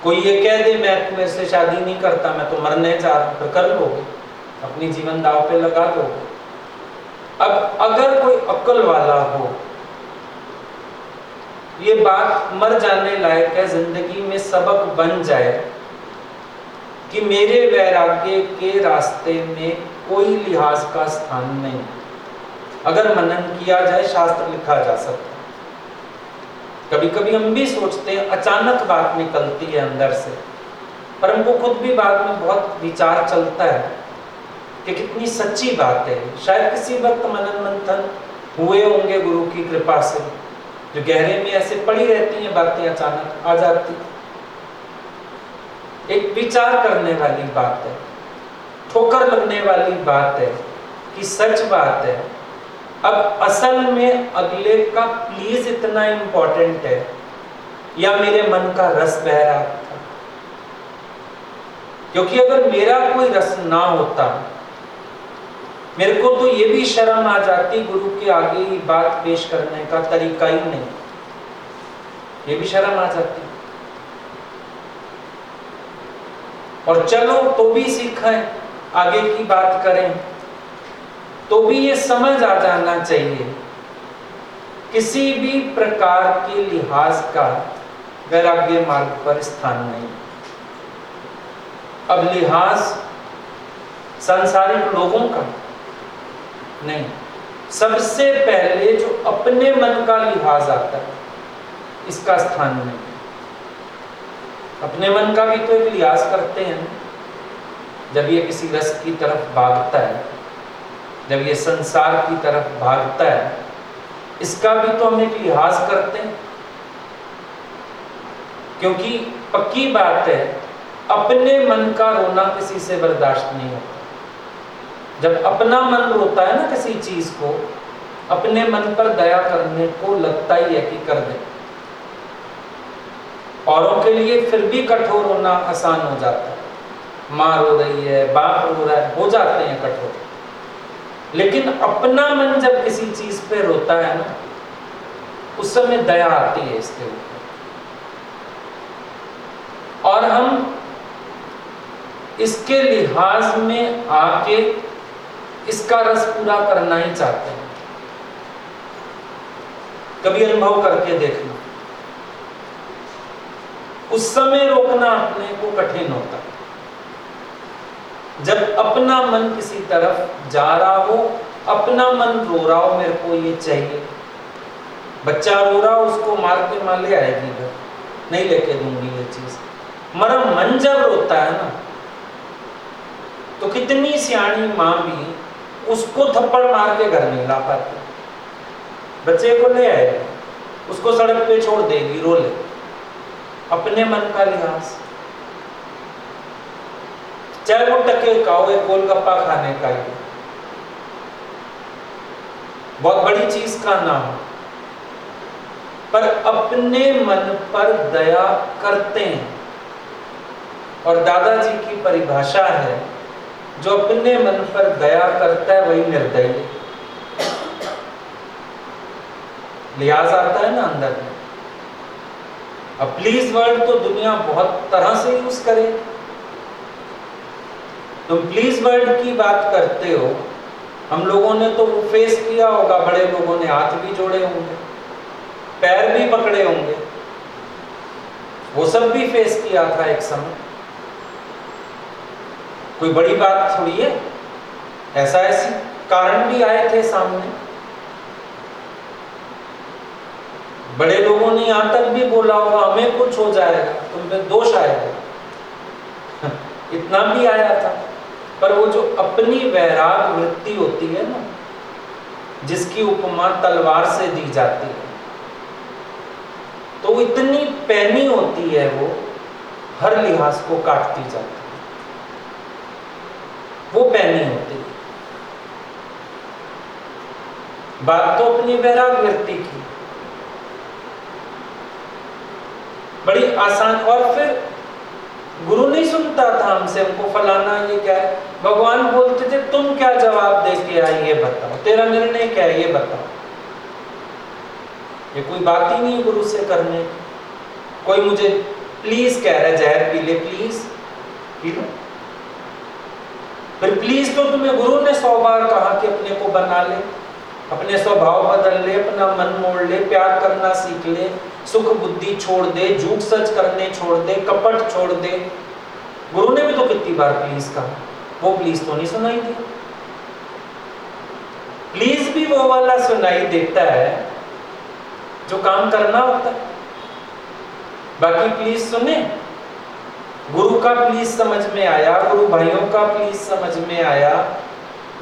कोई ये कह दे मैं तुम्हें से शादी नहीं करता, मैं तो मरने जा रहा हूं, तो कर लोगे? अपनी जीवन दांव पे लगा दोगे? अब अगर कोई अक्ल वाला हो, ये बात मर जाने लायक है, जिंदगी में सबक बन जाए कि मेरे वैराग्य के रास्ते में कोई लिहाज का स्थान नहीं। अगर मनन किया जाए, शास्त्र लिखा जा सकता है। कभी कभी हम भी सोचते हैं, अचानक बात निकलती है अंदर से, पर हमको खुद भी बाद में बहुत विचार चलता है कि कितनी सच्ची बात है। शायद किसी वक्त मनन मंथन हुए होंगे गुरु की कृपा से, जो गहरे में ऐसे पड़ी रहती हैं बातें, अचानक आ जाती। एक विचार करने वाली बात है, ठोकर लगने वाली बात है कि सच बात है। अब असल में अगले का प्लीज इतना इंपॉर्टेंट है या मेरे मन का रस बह रहा था? क्योंकि अगर मेरा कोई रस ना होता, मेरे को तो ये भी शर्म आ जाती गुरु के आगे ही बात पेश करने का तरीका ही नहीं, ये भी शर्म आ जाती। और चलो तो भी सीखें, आगे की बात करें, तो भी ये समझ आ जाना चाहिए किसी भी प्रकार के लिहाज का वैराग्य मार्ग पर स्थान नहीं। अब लिहाज सांसारिक लोगों का नहीं, सबसे पहले जो अपने मन का लिहाज आता है इसका स्थान नहीं। अपने मन का भी तो एक लिहाज करते हैं, जब ये किसी रस की तरफ भागता है, जब ये संसार की तरफ भागता है, इसका भी तो हम एक लिहाज करते हैं। क्योंकि पक्की बात है, अपने मन का रोना किसी से बर्दाश्त नहीं होता। जब अपना मन रोता है ना किसी चीज को, अपने मन पर दया करने को लगता ही है कि कर दे। औरों के लिए फिर भी कठोर होना आसान हो जाता है, माँ रो रही है, बाप रो रहा है, हो जाते हैं कठोर। लेकिन अपना मन जब किसी चीज पे रोता है ना, उस समय दया आती है इसके ऊपर। और हम इसके लिहाज में आके इसका रस पूरा करना ही चाहते हैं। कभी अनुभव करके देखना, उस समय रोकना अपने को कठिन होता है। जब अपना मन किसी तरफ जा रहा हो, अपना मन रो रहा हो, मेरे को ये चाहिए, बच्चा रो रहा हो, उसको मार के मार ले आएगी घर, नहीं लेके दूंगी ये चीज। मरा मन जब रोता है ना, तो कितनी सियाणी माँ भी उसको थप्पड़ मार के घर नहीं ला पाती। बच्चे को ले आएगी, उसको सड़क पे छोड़ देगी, रो ले। अपने मन का लिहाज, चाहे वो टके का हो, एक गोलगप्पा खाने का ही, बहुत बड़ी चीज का ना हो, पर अपने मन पर दया करते हैं। और दादाजी की परिभाषा है, जो अपने मन पर दया करता है वही निर्दयी है। लिहाज आता है ना अंदर में। अब प्लीज वर्ड तो दुनिया बहुत तरह से यूज करे। तुम प्लीज वर्ड की बात करते हो, हम लोगों ने तो वो फेस किया होगा, बड़े लोगों ने हाथ भी जोड़े होंगे, पैर भी पकड़े होंगे, वो सब भी फेस किया था एक समय। कोई बड़ी बात थोड़ी है, ऐसे कारण भी आए थे सामने। बड़े लोगों ने यहां तक भी बोला होगा, हमें कुछ हो जाएगा, तुम पे दोष आएगा, इतना भी आया था। पर वो जो अपनी वैराग वृत्ति होती है ना, जिसकी उपमा तलवार से दी जाती है, तो इतनी पैनी होती है, वो हर लिहाज को काटती जाती है, वो पैनी होती है। बात तो अपनी वैराग वृत्ति की, बड़ी आसान। और फिर गुरु नहीं सुनता था हमसे, हमको फलाना ये क्या है, भगवान बोलते थे तुम क्या जवाब दे के आई ये बताओ, तेरा निर्णय क्या है ये बताओ। ये कोई बात ही नहीं है गुरु से करने की। कोई मुझे प्लीज कह रहा है जहर पी ले, प्लीज पी लो। फिर प्लीज तो तुम्हें गुरु ने 100 बार कहा कि अपने को बना ले, अपने स्वभाव बदल ले, अपना मन मोड़ ले, प्यार करना सीख ले, सुख बुद्धि छोड़ दे, झूठ सच करने छोड़ दे, कपट छोड़ दे। गुरु ने भी तो कितनी बार प्लीज कहा, वो प्लीज तो नहीं सुनाई दी। प्लीज भी वो वाला सुनाई देता है जो काम करना होता है। बाकी प्लीज सुने, गुरु का प्लीज समझ में आया, गुरु भाइयों का प्लीज समझ में आया,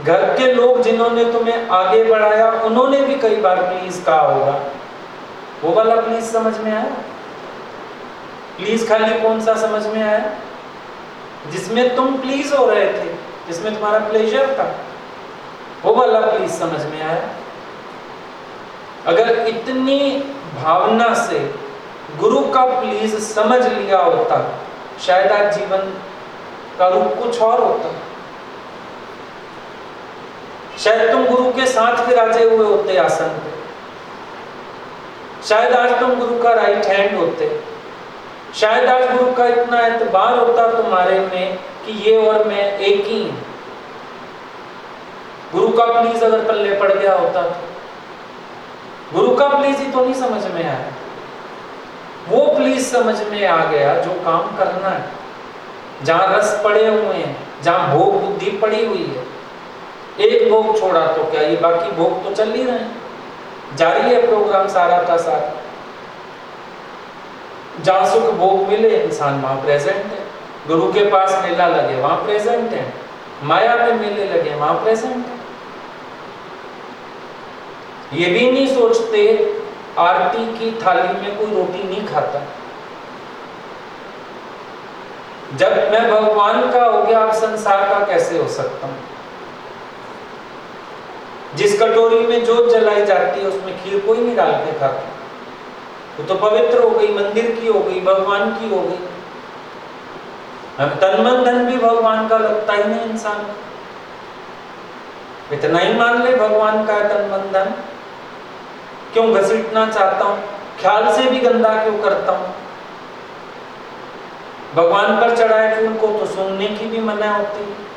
घर के लोग जिन्होंने तुम्हें आगे बढ़ाया उन्होंने भी कई बार प्लीज कहा होगा, वो वाला प्लीज समझ में आया। प्लीज खाली कौन सा समझ में आया? जिसमें तुम प्लीज हो रहे थे, जिसमें तुम्हारा प्लेजर था, वो वाला प्लीज समझ में आया। अगर इतनी भावना से गुरु का प्लीज समझ लिया होता, शायद आज जीवन का रूप कुछ और होता। शायद तुम गुरु के साथ विराजे हुए होते आसन पे, शायद आज तुम गुरु का राइट हैंड होते, शायद आज गुरु का इतना एतबार होता तुम्हारे में कि ये और मैं एक ही हूं। गुरु का प्लीज अगर पल्ले पड़ गया होता तो गुरु का प्लीज ही तो नहीं समझ में आया, वो प्लीज समझ में आ गया जो काम करना है, जहां रस पड़े हुए हैं, जहां भोग बुद्धि पड़ी हुई है। एक भोग छोड़ा तो क्या, ये बाकी भोग तो चल ही रहे हैं, जारी है प्रोग्राम सारा का सारा। जहां सुख भोग मिले इंसान वहां प्रेजेंट है, गुरु के पास मेला लगे वहां प्रेजेंट है, माया में मेले लगे वहां प्रेजेंट है। ये भी नहीं सोचते आरती की थाली में कोई रोटी नहीं खाता। जब मैं भगवान का हो गया, अब संसार का कैसे हो सकता हूं? जिस कटोरी में जोत जलाई जाती है उसमें खीर कोई नहीं डाल के खाता, वो तो पवित्र हो गई, मंदिर की हो गई, भगवान की हो गई। हम तन मन धन भी भगवान का लगता ही नहीं इंसान, इतना ही मान ले भगवान का तन मन धन। क्यों घसीटना चाहता हूं, ख्याल से भी गंदा क्यों करता हूं? भगवान पर चढ़ाए फूल को तो सूंघने की भी मना होती है।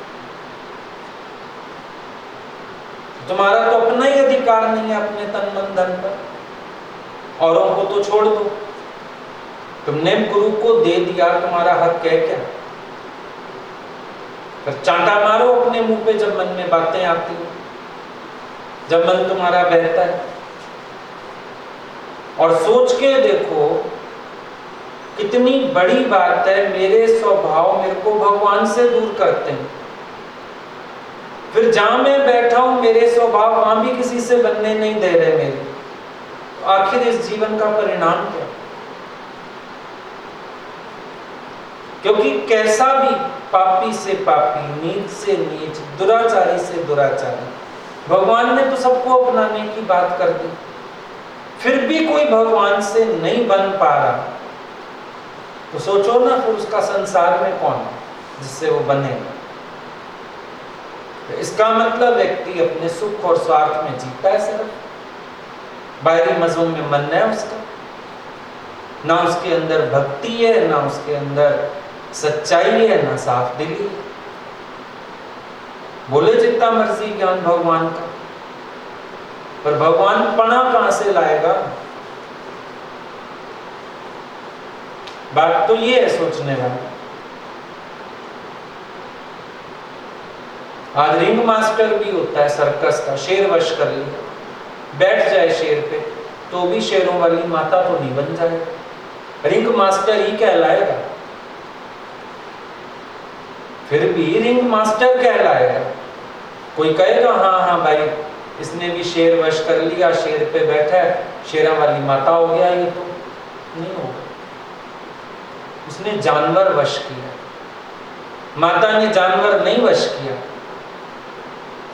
तुम्हारा तो अपना ही अधिकार नहीं है अपने तन मन धन पर, औरों को तो छोड़ दो। तुमने गुरु को दे दिया, तुम्हारा हक है क्या? फिर चांटा मारो अपने मुंह पे जब मन में बातें आती है, जब मन तुम्हारा बहता है, और सोच के देखो कितनी बड़ी बात है। मेरे स्वभाव मेरे को भगवान से दूर करते हैं, फिर जहां मैं बैठा हूं मेरे स्वभाव वहां भी किसी से बनने नहीं दे रहे मेरे, तो आखिर इस जीवन का परिणाम क्या? क्योंकि कैसा भी पापी से पापी, नीच से नीच, दुराचारी से दुराचारी, भगवान ने तो सबको अपनाने की बात कर दी। फिर भी कोई भगवान से नहीं बन पा रहा, तो सोचो ना फिर उसका संसार में कौन है जिससे वो बनेगा? तो इसका मतलब व्यक्ति अपने सुख और स्वार्थ में जीता है, सिर्फ बाहरी मजों में मन है उसका, ना उसके अंदर भक्ति है, ना उसके अंदर सच्चाई है, ना साफ दिली है। बोले जितना मर्जी ज्ञान भगवान का, पर भगवान पना कहां से लाएगा? बात तो ये है सोचने वाली। आज रिंग मास्टर भी होता है सर्कस का, शेर वश कर लिया, बैठ जाए शेर पे तो भी शेरों वाली माता तो नहीं बन जाए, रिंग मास्टर ही कहलाएगा, फिर भी रिंग मास्टर कहलाएगा। कोई कहेगा हाँ हाँ भाई इसने भी शेर वश कर लिया, शेर पे बैठा है, शेरा वाली माता हो गया, ये तो नहीं होगा। उसने जानवर वश किया, माता ने जानवर नहीं वश किया,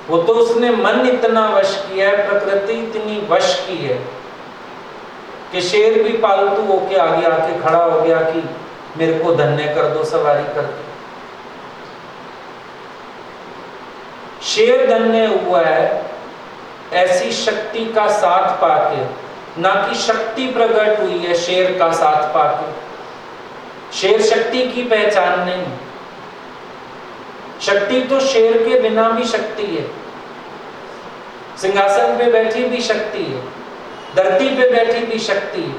वो तो उसने मन इतना वश किया है, प्रकृति इतनी वश की है कि शेर भी पालतू होके आगे आके खड़ा हो गया कि मेरे को धन्य कर दो, सवारी कर दो। शेर धन्य हुआ है ऐसी शक्ति का साथ पाके, ना कि शक्ति प्रकट हुई है शेर का साथ पाके। शेर शक्ति की पहचान नहीं, शक्ति तो शेर के बिना भी शक्ति है, सिंहासन पे बैठी भी शक्ति है, धरती पे बैठी भी शक्ति है,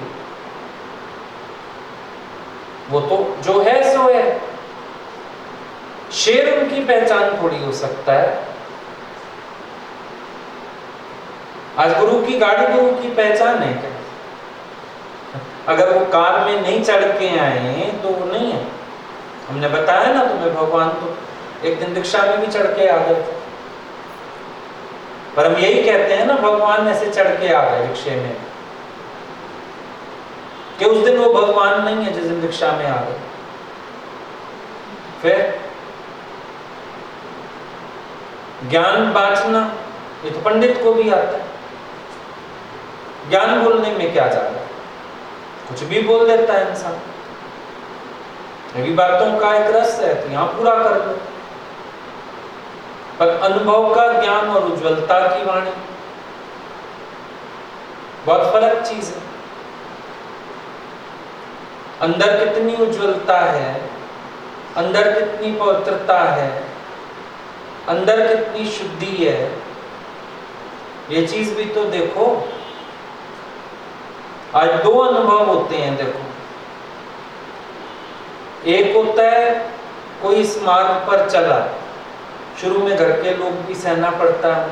वो तो जो है सो है। शेर उनकी पहचान थोड़ी हो सकता है। आज गुरु की गाड़ी गुरु की पहचान है क्या? अगर वो कार में नहीं चढ़ के आए तो वो नहीं है। हमने बताया ना तुम्हें, भगवान तो एक दिन रिक्शा में भी चढ़ के आ गए थे, पर हम यही कहते हैं ना भगवान ऐसे चढ़ के आ गए रिक्शे में, कि उस दिन वो भगवान नहीं है जिस दिन रिक्शा में आ गए। फिर ज्ञान बांटना ये तो पंडित को भी आता है। ज्ञान बोलने में क्या जाता है, कुछ भी बोल देता है इंसान। ये भी बातों का एक रस है तो यहां पूरा कर लो। पर अनुभव का ज्ञान और उज्ज्वलता की वाणी बहुत फर्क चीज है। अंदर कितनी उज्ज्वलता है, अंदर कितनी पवित्रता है, अंदर कितनी शुद्धि है, ये चीज भी तो देखो। आज दो अनुभव होते हैं देखो। एक होता है कोई इस मार्ग पर चला, शुरू में घर के लोग भी सहना पड़ता है,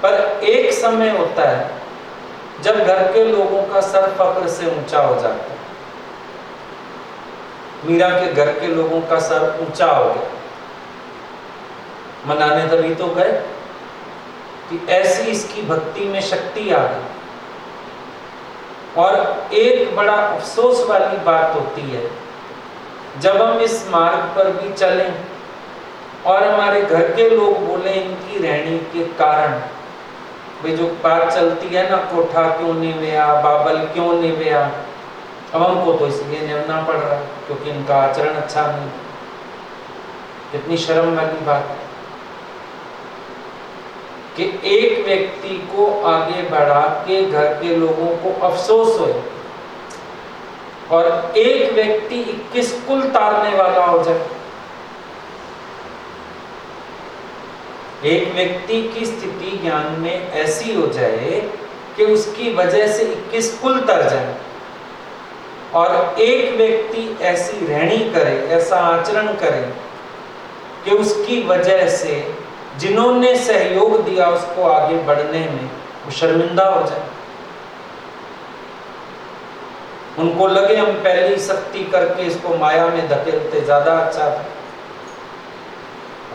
पर एक समय होता है जब घर के लोगों का सर फक्र से ऊंचा हो जाता है। मीरा के घर के लोगों का सर ऊंचा हो गया। मनाने तभी तो गए कि ऐसी इसकी भक्ति में शक्ति आ गई। और एक बड़ा अफसोस वाली बात होती है जब हम इस मार्ग पर भी चलें और हमारे घर के लोग बोले इनकी रहनी के कारण, वे जो बात चलती है ना, कोठा क्यों नहीं गया, बाबल क्यों नहीं गया, अब हमको तो इसलिए निभना पड़ रहा है क्योंकि इनका आचरण अच्छा नहीं। कितनी शर्म वाली बात है कि एक व्यक्ति को आगे बढ़ा के घर के लोगों को अफसोस हो और एक व्यक्ति 21 कुल तारने वाला हो जाए। एक व्यक्ति की स्थिति ज्ञान में ऐसी हो जाए कि उसकी वजह से 21 कुल तर जाए और एक व्यक्ति ऐसी रहनी करे, ऐसा आचरण करे कि उसकी वजह से जिन्होंने सहयोग दिया उसको आगे बढ़ने में वो शर्मिंदा हो जाए। उनको लगे हम पहली शक्ति करके इसको माया में धकेलते ज्यादा अच्छा था।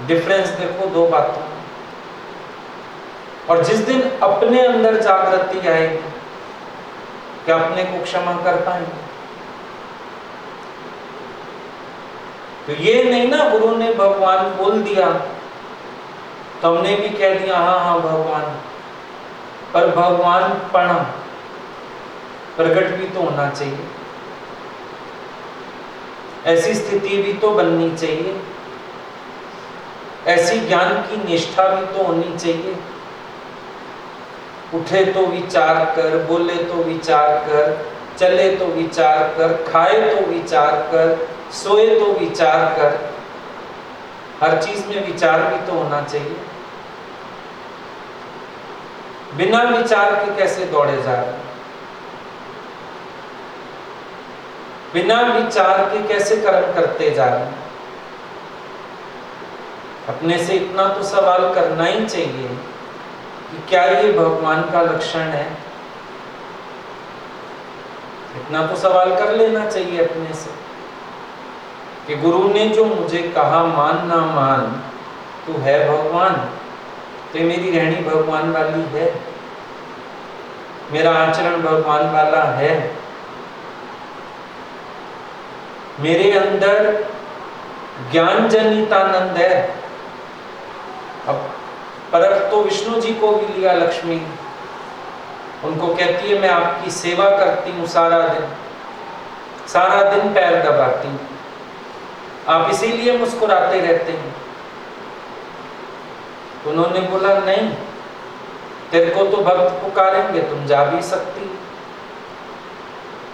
डिफरेंस देखो दो बातों में। और जिस दिन अपने अंदर जागृति आएगी क्या अपने को क्षमा कर पाएंगे? तो ये नहीं ना गुरु ने भगवान बोल दिया तो हमने भी कह दिया हाँ हाँ भगवान, पर भगवान पणा प्रकट भी तो होना चाहिए, ऐसी स्थिति भी तो बननी चाहिए, ऐसी ज्ञान की निष्ठा भी तो होनी चाहिए। उठे तो विचार कर, बोले तो विचार कर, चले तो विचार कर, खाए तो विचार कर, सोए तो विचार कर, हर चीज में विचार भी तो होना चाहिए। बिना विचार के कैसे दौड़े जा रहे हैं? बिना विचार के कैसे कर्म करते जा रहे हैं? अपने से इतना तो सवाल करना ही चाहिए कि क्या ये भगवान का लक्षण है? इतना तो सवाल कर लेना चाहिए अपने से कि गुरु ने जो मुझे कहा मान ना मान, तू है भगवान, तो मेरी रहनी भगवान वाली है, मेरा आचरण भगवान वाला है, मेरे अंदर ज्ञान जनित आनंद है। अब परख तो विष्णु जी को भी लिया लक्ष्मी, उनको कहती है मैं आपकी सेवा करती हूँ सारा दिन पैर दबाती हूँ, आप इसीलिए मुस्कुराते रहते हैं। तो उन्होंने बोला नहीं, तेरे को तो भक्त पुकारेंगे, तुम जा भी सकती।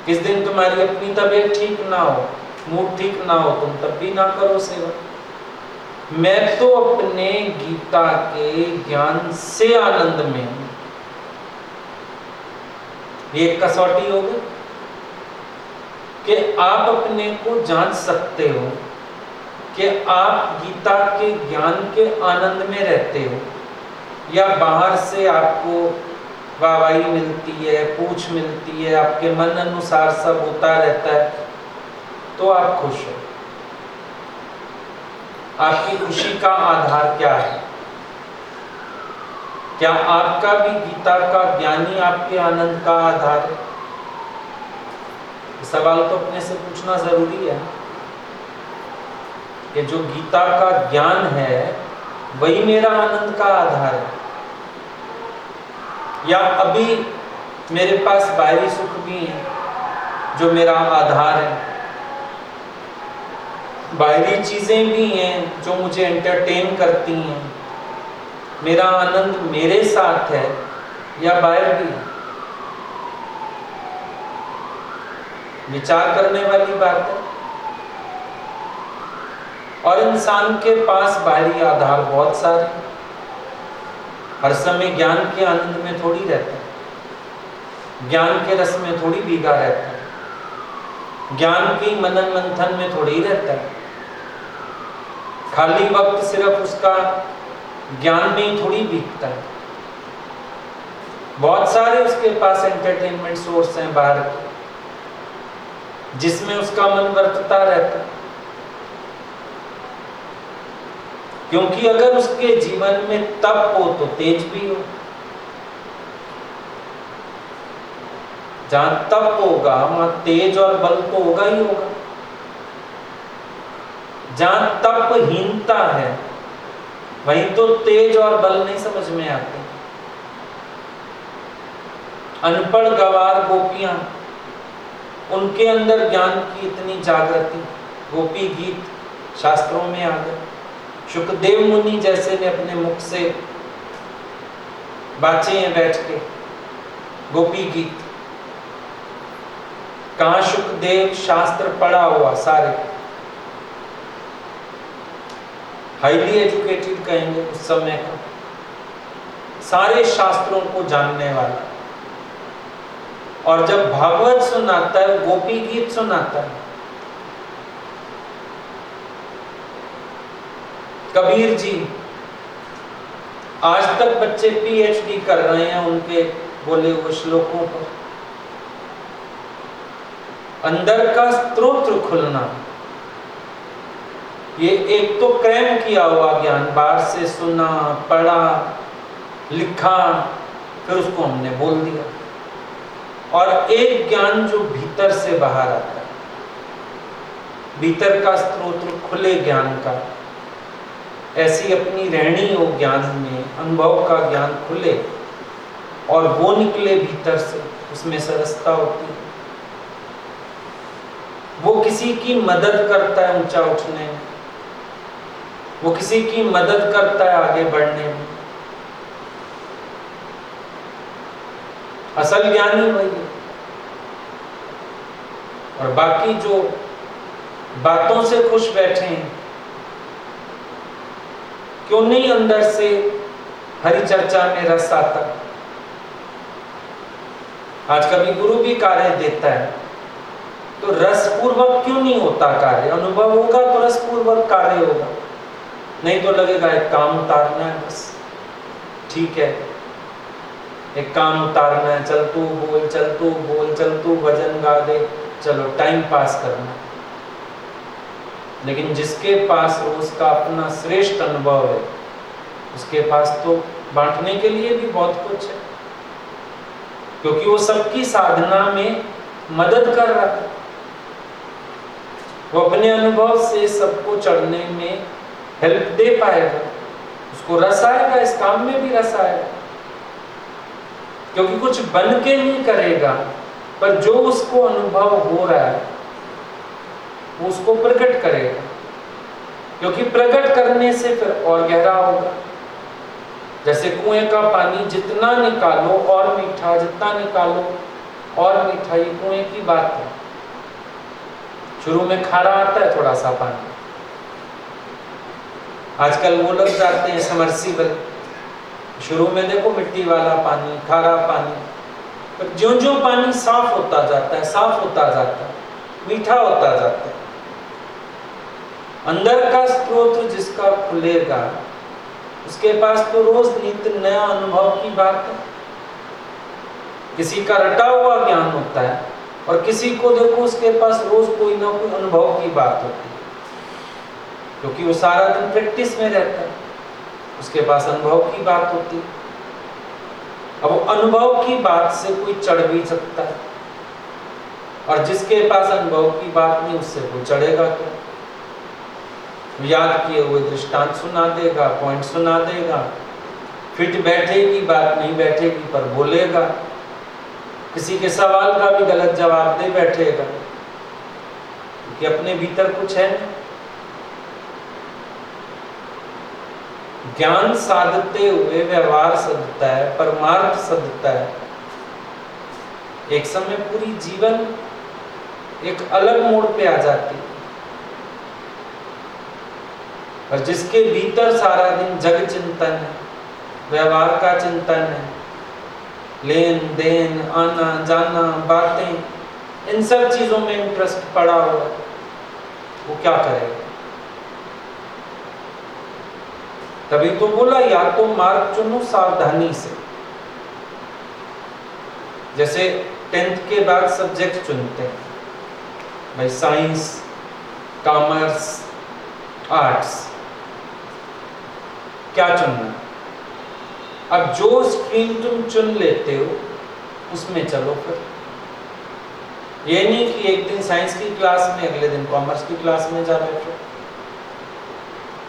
किस दिन तुम्हारी अपनी तबीयत ठीक ना हो, मूड ठीक ना हो, तुम तब भी ना करो सेवा। मैं तो अपने गीता के ज्ञान से आनंद में हूं। ये कसौटी हो गई कि आप अपने को जांच सकते हो कि आप गीता के ज्ञान के आनंद में रहते हो या बाहर से आपको वाहवाही मिलती है, पूछ मिलती है, आपके मन अनुसार सब होता रहता है, तो आप खुश हो। आपकी खुशी का आधार क्या है? क्या आपका भी गीता का ज्ञानी आपके आनंद का आधार है? सवाल तो अपने से पूछना जरूरी है कि जो गीता का ज्ञान है वही मेरा आनंद का आधार है। या अभी मेरे पास बाहरी सुख भी है जो मेरा आधार है, बाहरी चीजें भी हैं जो मुझे एंटरटेन करती हैं। मेरा आनंद मेरे साथ है या बाहर भी है, विचार करने वाली बात है। और इंसान के पास बाहरी आधार बहुत सारे हैं, हर समय ज्ञान के आनंद में थोड़ी रहता है, ज्ञान के रस में थोड़ी भीगा रहता है, ज्ञान के मनन मंथन में थोड़ी रहता है। खाली वक्त सिर्फ उसका ज्ञान में ही थोड़ी बीतता है। बहुत सारे उसके पास एंटरटेनमेंट सोर्स हैं बाहर के, जिसमें उसका मन वर्तता रहता है। क्योंकि अगर उसके जीवन में तप हो तो तेज भी हो। जहां तप होगा वहां तेज और बल तो होगा ही होगा। जहां तपहीनता है वहीं तो तेज और बल नहीं समझ में आते। अनपढ़ गवार गोपियां, उनके अंदर ज्ञान की इतनी जागृति, गोपी गीत शास्त्रों में आ गए। शुकदेव मुनि जैसे ने अपने मुख से बाचे हैं बैठ के गोपी गीत। कहां शुकदेव शास्त्र पढ़ा हुआ, सारे हाईली एजुकेटेड कहेंगे उस समय का, सारे शास्त्रों को जानने वाला। और जब भागवत सुनाता है, गोपी गीत सुनाता है। कबीर जी, आज तक बच्चे पीएचडी कर रहे हैं उनके बोले हुए श्लोकों पर। अंदर का स्तोत्र खुलना, ये एक तो क्रैम किया हुआ ज्ञान, बाहर से सुना, पढ़ा, लिखा, फिर उसको हमने बोल दिया। और एक ज्ञान जो भीतर से बाहर आता है, भीतर का स्तोत्र खुले ज्ञान का। ऐसी अपनी रहनी हो ज्ञान में, अनुभव का ज्ञान खुले और वो निकले भीतर से, उसमें सरसता होती है। वो किसी की मदद करता है ऊंचा उठने में, वो किसी की मदद करता है आगे बढ़ने में। असल ज्ञानी वही है। और बाकी जो बातों से खुश बैठे हैं, क्यों नहीं अंदर से हरि चर्चा में रस आता। आज कभी गुरु भी कार्य देता है तो रसपूर्वक क्यों नहीं होता कार्य? अनुभव होगा तो रसपूर्वक कार्य होगा, नहीं तो लगेगा एक काम उतारना है बस, ठीक है एक काम उतारना है, चल तू बोल, चल तू बोल, चल तू भजन गा दे, चलो टाइम पास करना। लेकिन जिसके पास उसका अपना श्रेष्ठ अनुभव है, उसके पास तो बांटने के लिए भी बहुत कुछ है, क्योंकि वो सबकी साधना में मदद कर रहा है। वो अपने अनुभव से सबको चढ़ने में हेल्प दे पाएगा, उसको रस आएगा, इस काम में भी रस आएगा। क्योंकि कुछ बन के नहीं करेगा, पर जो उसको अनुभव हो रहा है वो उसको प्रकट करेगा, क्योंकि प्रकट करने से फिर और गहरा होगा। जैसे कुएं का पानी जितना निकालो और मीठा, जितना निकालो और मीठा, ये कुएं की बात है। शुरू में खारा आता है थोड़ा सा पानी, आजकल वो लग जाते हैं समर्सिबल, शुरू में देखो मिट्टी वाला पानी, खारा पानी, पर ज्यों ज्यों पानी साफ होता जाता है, साफ होता जाता है, मीठा होता जाता है। अंदर का स्रोत जिसका खुलेगा, उसके पास तो रोज नित्य नया अनुभव की बात है। किसी का रटा हुआ ज्ञान होता है और किसी को देखो उसके पास रोज कोई ना कोई अनुभव की बात होती है, क्योंकि वो सारा दिन प्रैक्टिस में रहता है, उसके पास अनुभव की बात होती है। अब अनुभव की बात से कोई चढ़ भी सकता है, और जिसके पास अनुभव की बात नहीं उससे कोई चढ़ेगा क्या? याद किए हुए दृष्टांत सुना देगा, पॉइंट सुना देगा, फिट बैठेगी, बात नहीं बैठेगी पर बोलेगा, किसी के सवाल का भी गलत जवाब दे बैठेगा, क्योंकि अपने भीतर कुछ है नहीं। ज्ञान साधते हुए व्यवहार सधता है, परमार्थ सधता है। एक समय पूरी जीवन एक अलग मोड़ पे आ जाती है। और जिसके भीतर सारा दिन जग चिंतन है, व्यवहार का चिंतन है, लेन देन, आना जाना, बातें, इन सब चीजों में इंटरेस्ट पड़ा हुआ है, वो क्या करेगा? तभी तो बोला या तो मार्ग चुनो सावधानी से। जैसे 10th के बाद सब्जेक्ट चुनते हैं भाई, साइंस, कॉमर्स, आर्ट्स, क्या चुनना? अब जो स्ट्रीम तुम चुन लेते हो उसमें चलो। फिर ये नहीं कि एक दिन साइंस की क्लास में, अगले दिन कॉमर्स की क्लास में जा बैठो,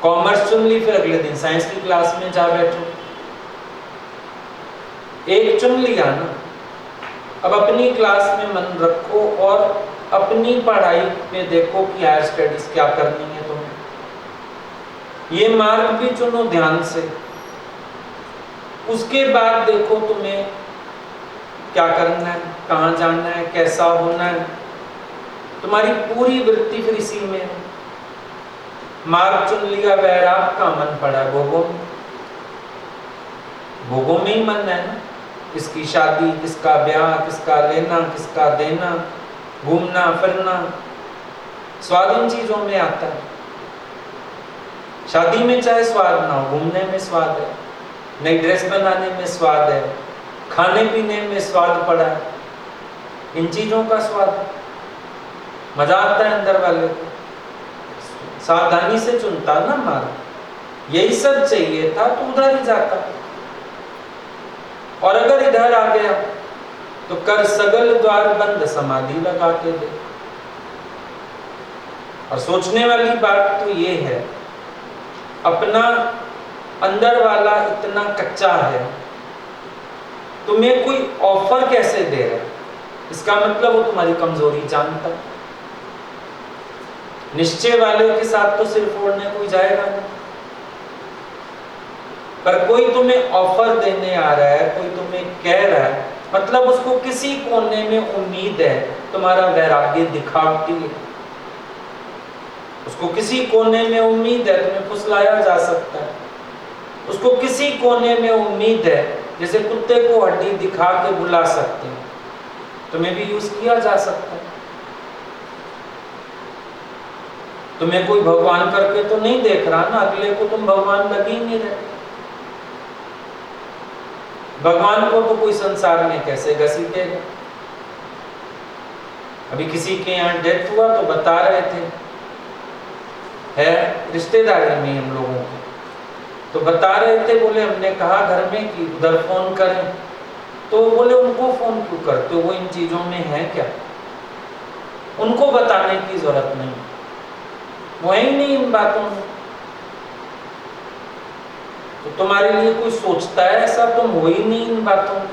कॉमर्स चुन ली फिर अगले दिन साइंस की क्लास में जा बैठो। एक चुन लिया ना, अब अपनी क्लास में मन रखो और अपनी पढ़ाई में देखो कि हायर स्टडीज क्या करनी है तुम्हें। ये मार्ग भी चुनो ध्यान से, उसके बाद देखो तुम्हें क्या करना है, कहाँ जाना है, कैसा होना है। तुम्हारी पूरी वृत्ति फिर इसी में है। मार्ग चुन लिया, वैराग का मन पड़ा भोगों में, भोगों में ही मन है ना। किसकी शादी, किसका ब्याह, किसका लेना, किसका देना, घूमना फिरना, स्वाद इन चीजों में आता है। शादी में चाहे स्वाद ना हो, घूमने में स्वाद है, नई ड्रेस बनाने में स्वाद है, खाने पीने में स्वाद पड़ा है, इन चीजों का स्वाद, मजा आता है अंदर वाले को। सावधानी से चुनता ना मार्ग, यही सब चाहिए था तो उधर ही जाता। और अगर इधर आ गया तो कर सगल द्वार बंद, समाधि लगा के दे। और सोचने वाली बात तो ये है, अपना अंदर वाला इतना कच्चा है, तुम्हें कोई ऑफर कैसे दे रहा है, इसका मतलब वो तुम्हारी कमजोरी जानता है। निश्चय वाले के साथ तो सिर फोड़ने कोई जाएगा नहीं, पर कोई तुम्हें ऑफर देने आ रहा है, कोई तुम्हें कह रहा है, मतलब उसको किसी कोने में उम्मीद है तुम्हारा वैराग्य दिखावटी है। उसको किसी कोने में उम्मीद है तुम्हें फुसलाया जा सकता है। उसको किसी कोने में उम्मीद है, जैसे कुत्ते को हड्डी दिखा के बुला सकते हैं, तुम्हें भी यूज किया जा सकता है। तुम्हें कोई भगवान करके तो नहीं देख रहा ना, अगले को तुम भगवान लग ही नहीं रहे। भगवान को तो कोई संसार में कैसे घसीटेगा। अभी किसी के यहाँ डेथ हुआ तो बता रहे थे, है रिश्तेदारी में हम लोगों को, तो बता रहे थे, बोले हमने कहा घर में कि उधर फोन करें, तो बोले उनको फोन क्यों करते हो, वो इन चीजों में है क्या, उनको बताने की जरूरत नहीं, वो है ही नहीं इन बातों में। तो तुम्हारे लिए कोई सोचता है ऐसा, तुम हो ही नहीं इन बातों में,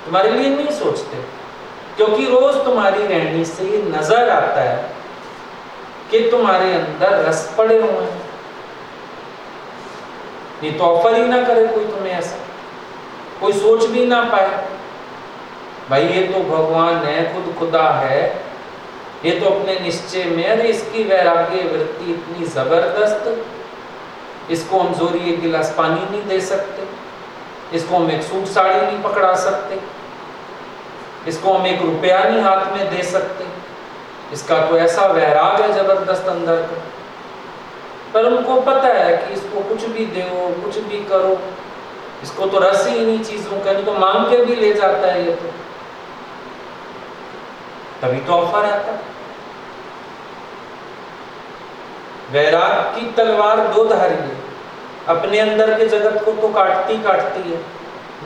तुम्हारे लिए नहीं सोचते, क्योंकि रोज तुम्हारी रहनी से ये नजर आता है कि तुम्हारे अंदर रस पड़े हुए हैं। नहीं तो ऑफर ही ना करे कोई तुम्हें ऐसा, कोई सोच भी ना पाए भाई ये तो भगवान है, खुद खुदा है, ये तो अपने निश्चय में, अरे इसकी वैराग्य वृत्ति इतनी जबरदस्त, इसको हम जोरी एक गिलास पानी नहीं दे सकते, इसको हम एक सूट साड़ी नहीं पकड़ा सकते, इसको हम एक रुपया नहीं हाथ में दे सकते, इसका तो ऐसा वैराग है जबरदस्त अंदर का। पर उनको पता है कि इसको कुछ भी दो, कुछ भी करो, इसको तो रस ही इन्हीं चीजों का, नहीं तो मांग के भी ले जाता है ये तो, तभी तो ऑफर आता है। वैराग की तलवार दो धारी है, अपने अंदर के जगत को तो काटती काटती है,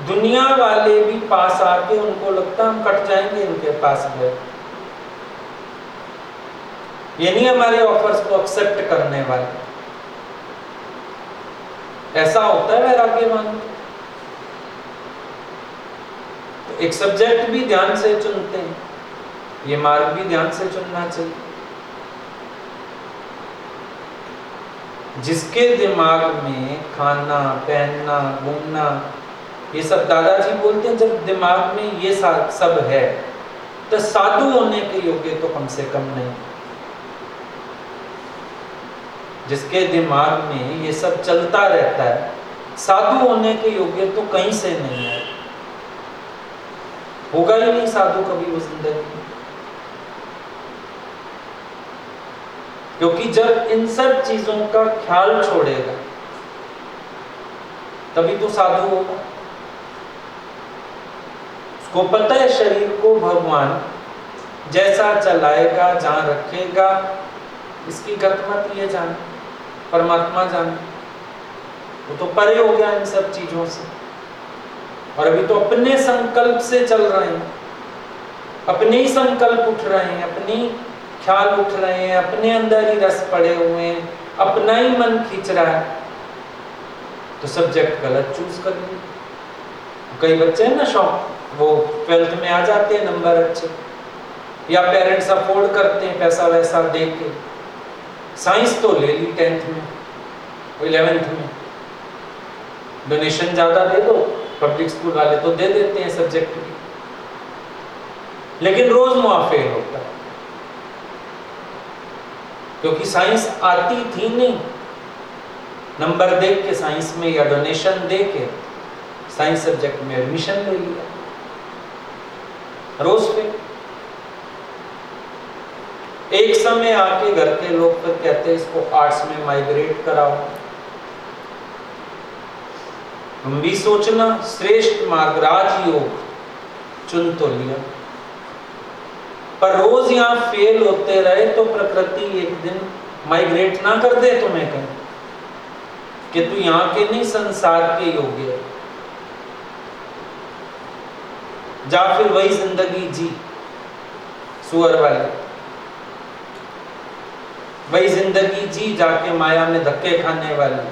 दुनिया वाले भी पास आके उनको लगता हम कट जाएंगे इनके पास गए, ये नहीं हमारे ऑफर्स को एक्सेप्ट करने वाले। ऐसा होता है वैराग्यवान। तो एक सब्जेक्ट भी ध्यान से चुनते हैं, ये मार्ग भी ध्यान से चुनना चाहिए। जिसके दिमाग में खाना पहनना घूमना ये सब, दादाजी बोलते हैं जब दिमाग में ये सब है तो साधु होने के योग्य तो कम से कम नहीं। जिसके दिमाग में ये सब चलता रहता है, साधु होने के योग्य तो कहीं से नहीं है, होगा ही नहीं साधु कभी वो जिंदगी में। क्योंकि जब इन सब चीजों का ख्याल छोड़ेगा तभी तो साधु होगा। उसको पता है शरीर को भगवान जैसा चलाएगा, जहां रखेगा, इसकी गत ये जाने, परमात्मा जाने। वो तो परे हो गया इन सब चीजों से, और अभी तो अपने संकल्प से चल रहे हैं, अपने ही संकल्प उठ रहे हैं, अपनी ख्याल उठ रहे हैं, अपने अंदर ही रस पड़े हुए हैं, अपना ही मन खींच रहा है, तो सब्जेक्ट गलत चूज कर लिया। कई बच्चे हैं ना शौक, वो 12th में आ जाते हैं नंबर अच्छे, या पेरेंट्स अफोर्ड करते हैं पैसा वैसा दे के, साइंस तो ले ली 10th में, 11th में डोनेशन ज्यादा दे दो, पब्लिक स्कूल वाले तो दे देते हैं सब्जेक्ट भी, लेकिन रोज मुआ फेल होता है क्योंकि साइंस आती थी नहीं। नंबर देख के साइंस में या डोनेशन दे के साइंस सब्जेक्ट में एडमिशन ले लिया, रोज फेल। एक समय आके घर के लोग फिर कहते हैं इसको आर्ट्स में माइग्रेट कराओ। तुम भी सोचना, श्रेष्ठ मार्ग राजयोग चुन तो लिया, पर रोज यहां फेल होते रहे तो प्रकृति एक दिन माइग्रेट ना कर दे तुम्हें कहीं कि तू यहां के नहीं संसार के योग्य है, जा फिर वही जिंदगी जी सुअर वाली, वही जिंदगी जी जाके माया में धक्के खाने वाली।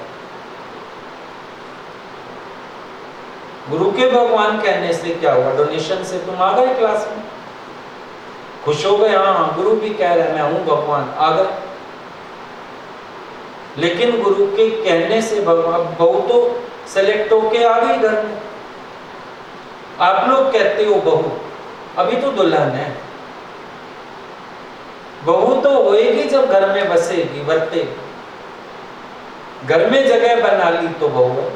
गुरु के भगवान कहने से क्या हुआ? डोनेशन से तुम आ गए क्लास में, खुश हो गए, हाँ गुरु भी कह रहे हैं मैं हूं भगवान, आ गए। लेकिन गुरु के कहने से भगवान बहू तो सेलेक्ट होके आ गई घर में। आप लोग कहते हो बहू, अभी तो दुल्हन है, बहू तो होएगी जब घर में बसेगी, बरतेगी। घर में जगह बना ली तो बहू है,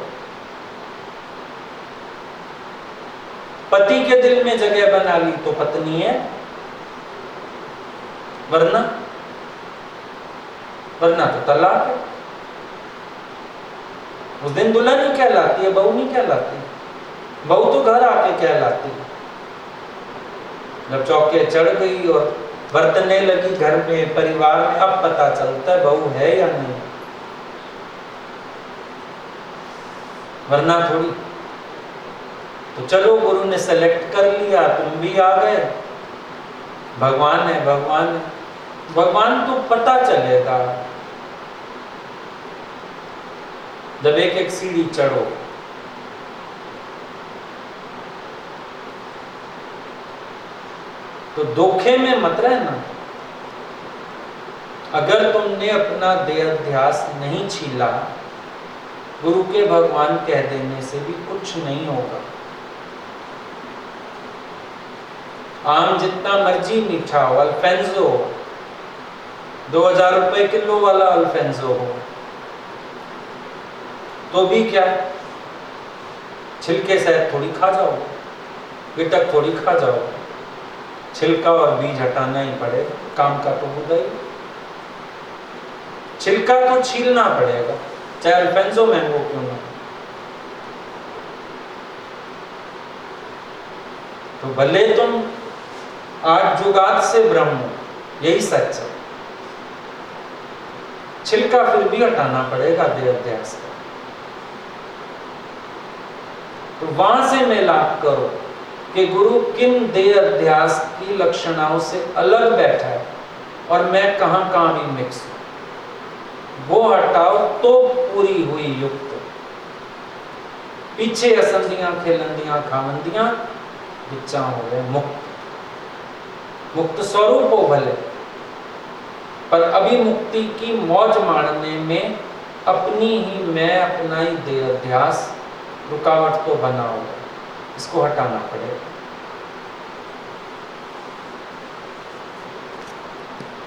पति के दिल में जगह बना ली तो पत्नी है, वरना तो तलाक है। उस दिन दुल्हन ही कहलाती है, बहू नहीं कहलाती। बहू तो घर आके कहलाती है, जब चौके चढ़ गई और बरतने लगी घर में, परिवार में, अब पता चलता है बहू है या नहीं, वरना थोड़ी। तो चलो गुरु ने सेलेक्ट कर लिया, तुम भी आ गए, भगवान है, भगवान है। भगवान तो पता चलेगा जब एक एक सीढ़ी चढ़ो। तो धोखे में मत रहना। अगर तुमने अपना देहाध्यास नहीं छीला, गुरु के भगवान कह देने से भी कुछ नहीं होगा। आम जितना मर्जी मीठा हो, अल्फेंजो 2000 रुपए किलो वाला अल्फेंजो हो, तो भी क्या, छिलके सहित थोड़ी खा जाओ, गिटक थोड़ी खा जाओ, छिलका और बीज हटाना ही पड़ेगा, काम का तो होगा ही। छिलका तो छीलना पड़ेगा, चाहे अल्फेंजो मैंगो क्यों ना। तो भले तुम 8 जुगात से ब्रह्म हो, यही सच है, छिलका फिर भी हटाना पड़ेगा देह अध्यास का। तो वहां से मिलाप करो कि गुरु किन देह अध्यास की लक्षणाओं से अलग बैठा है, और मैं कहाँ कहाँ भी मिक्स हूँ, वो हटाओ तो पूरी हुई युक्त। पीछे असंधियां खेलंदियां खामंदियां, बिच्चा हो गए मुक्त। मुक्त स्वरूप हो भले, पर अभी मुक्ति की मौज मारने में अपनी ही मैं अपना ही देहाध्यास रुकावट तो बना हुआ, इसको हटाना पड़ेगा।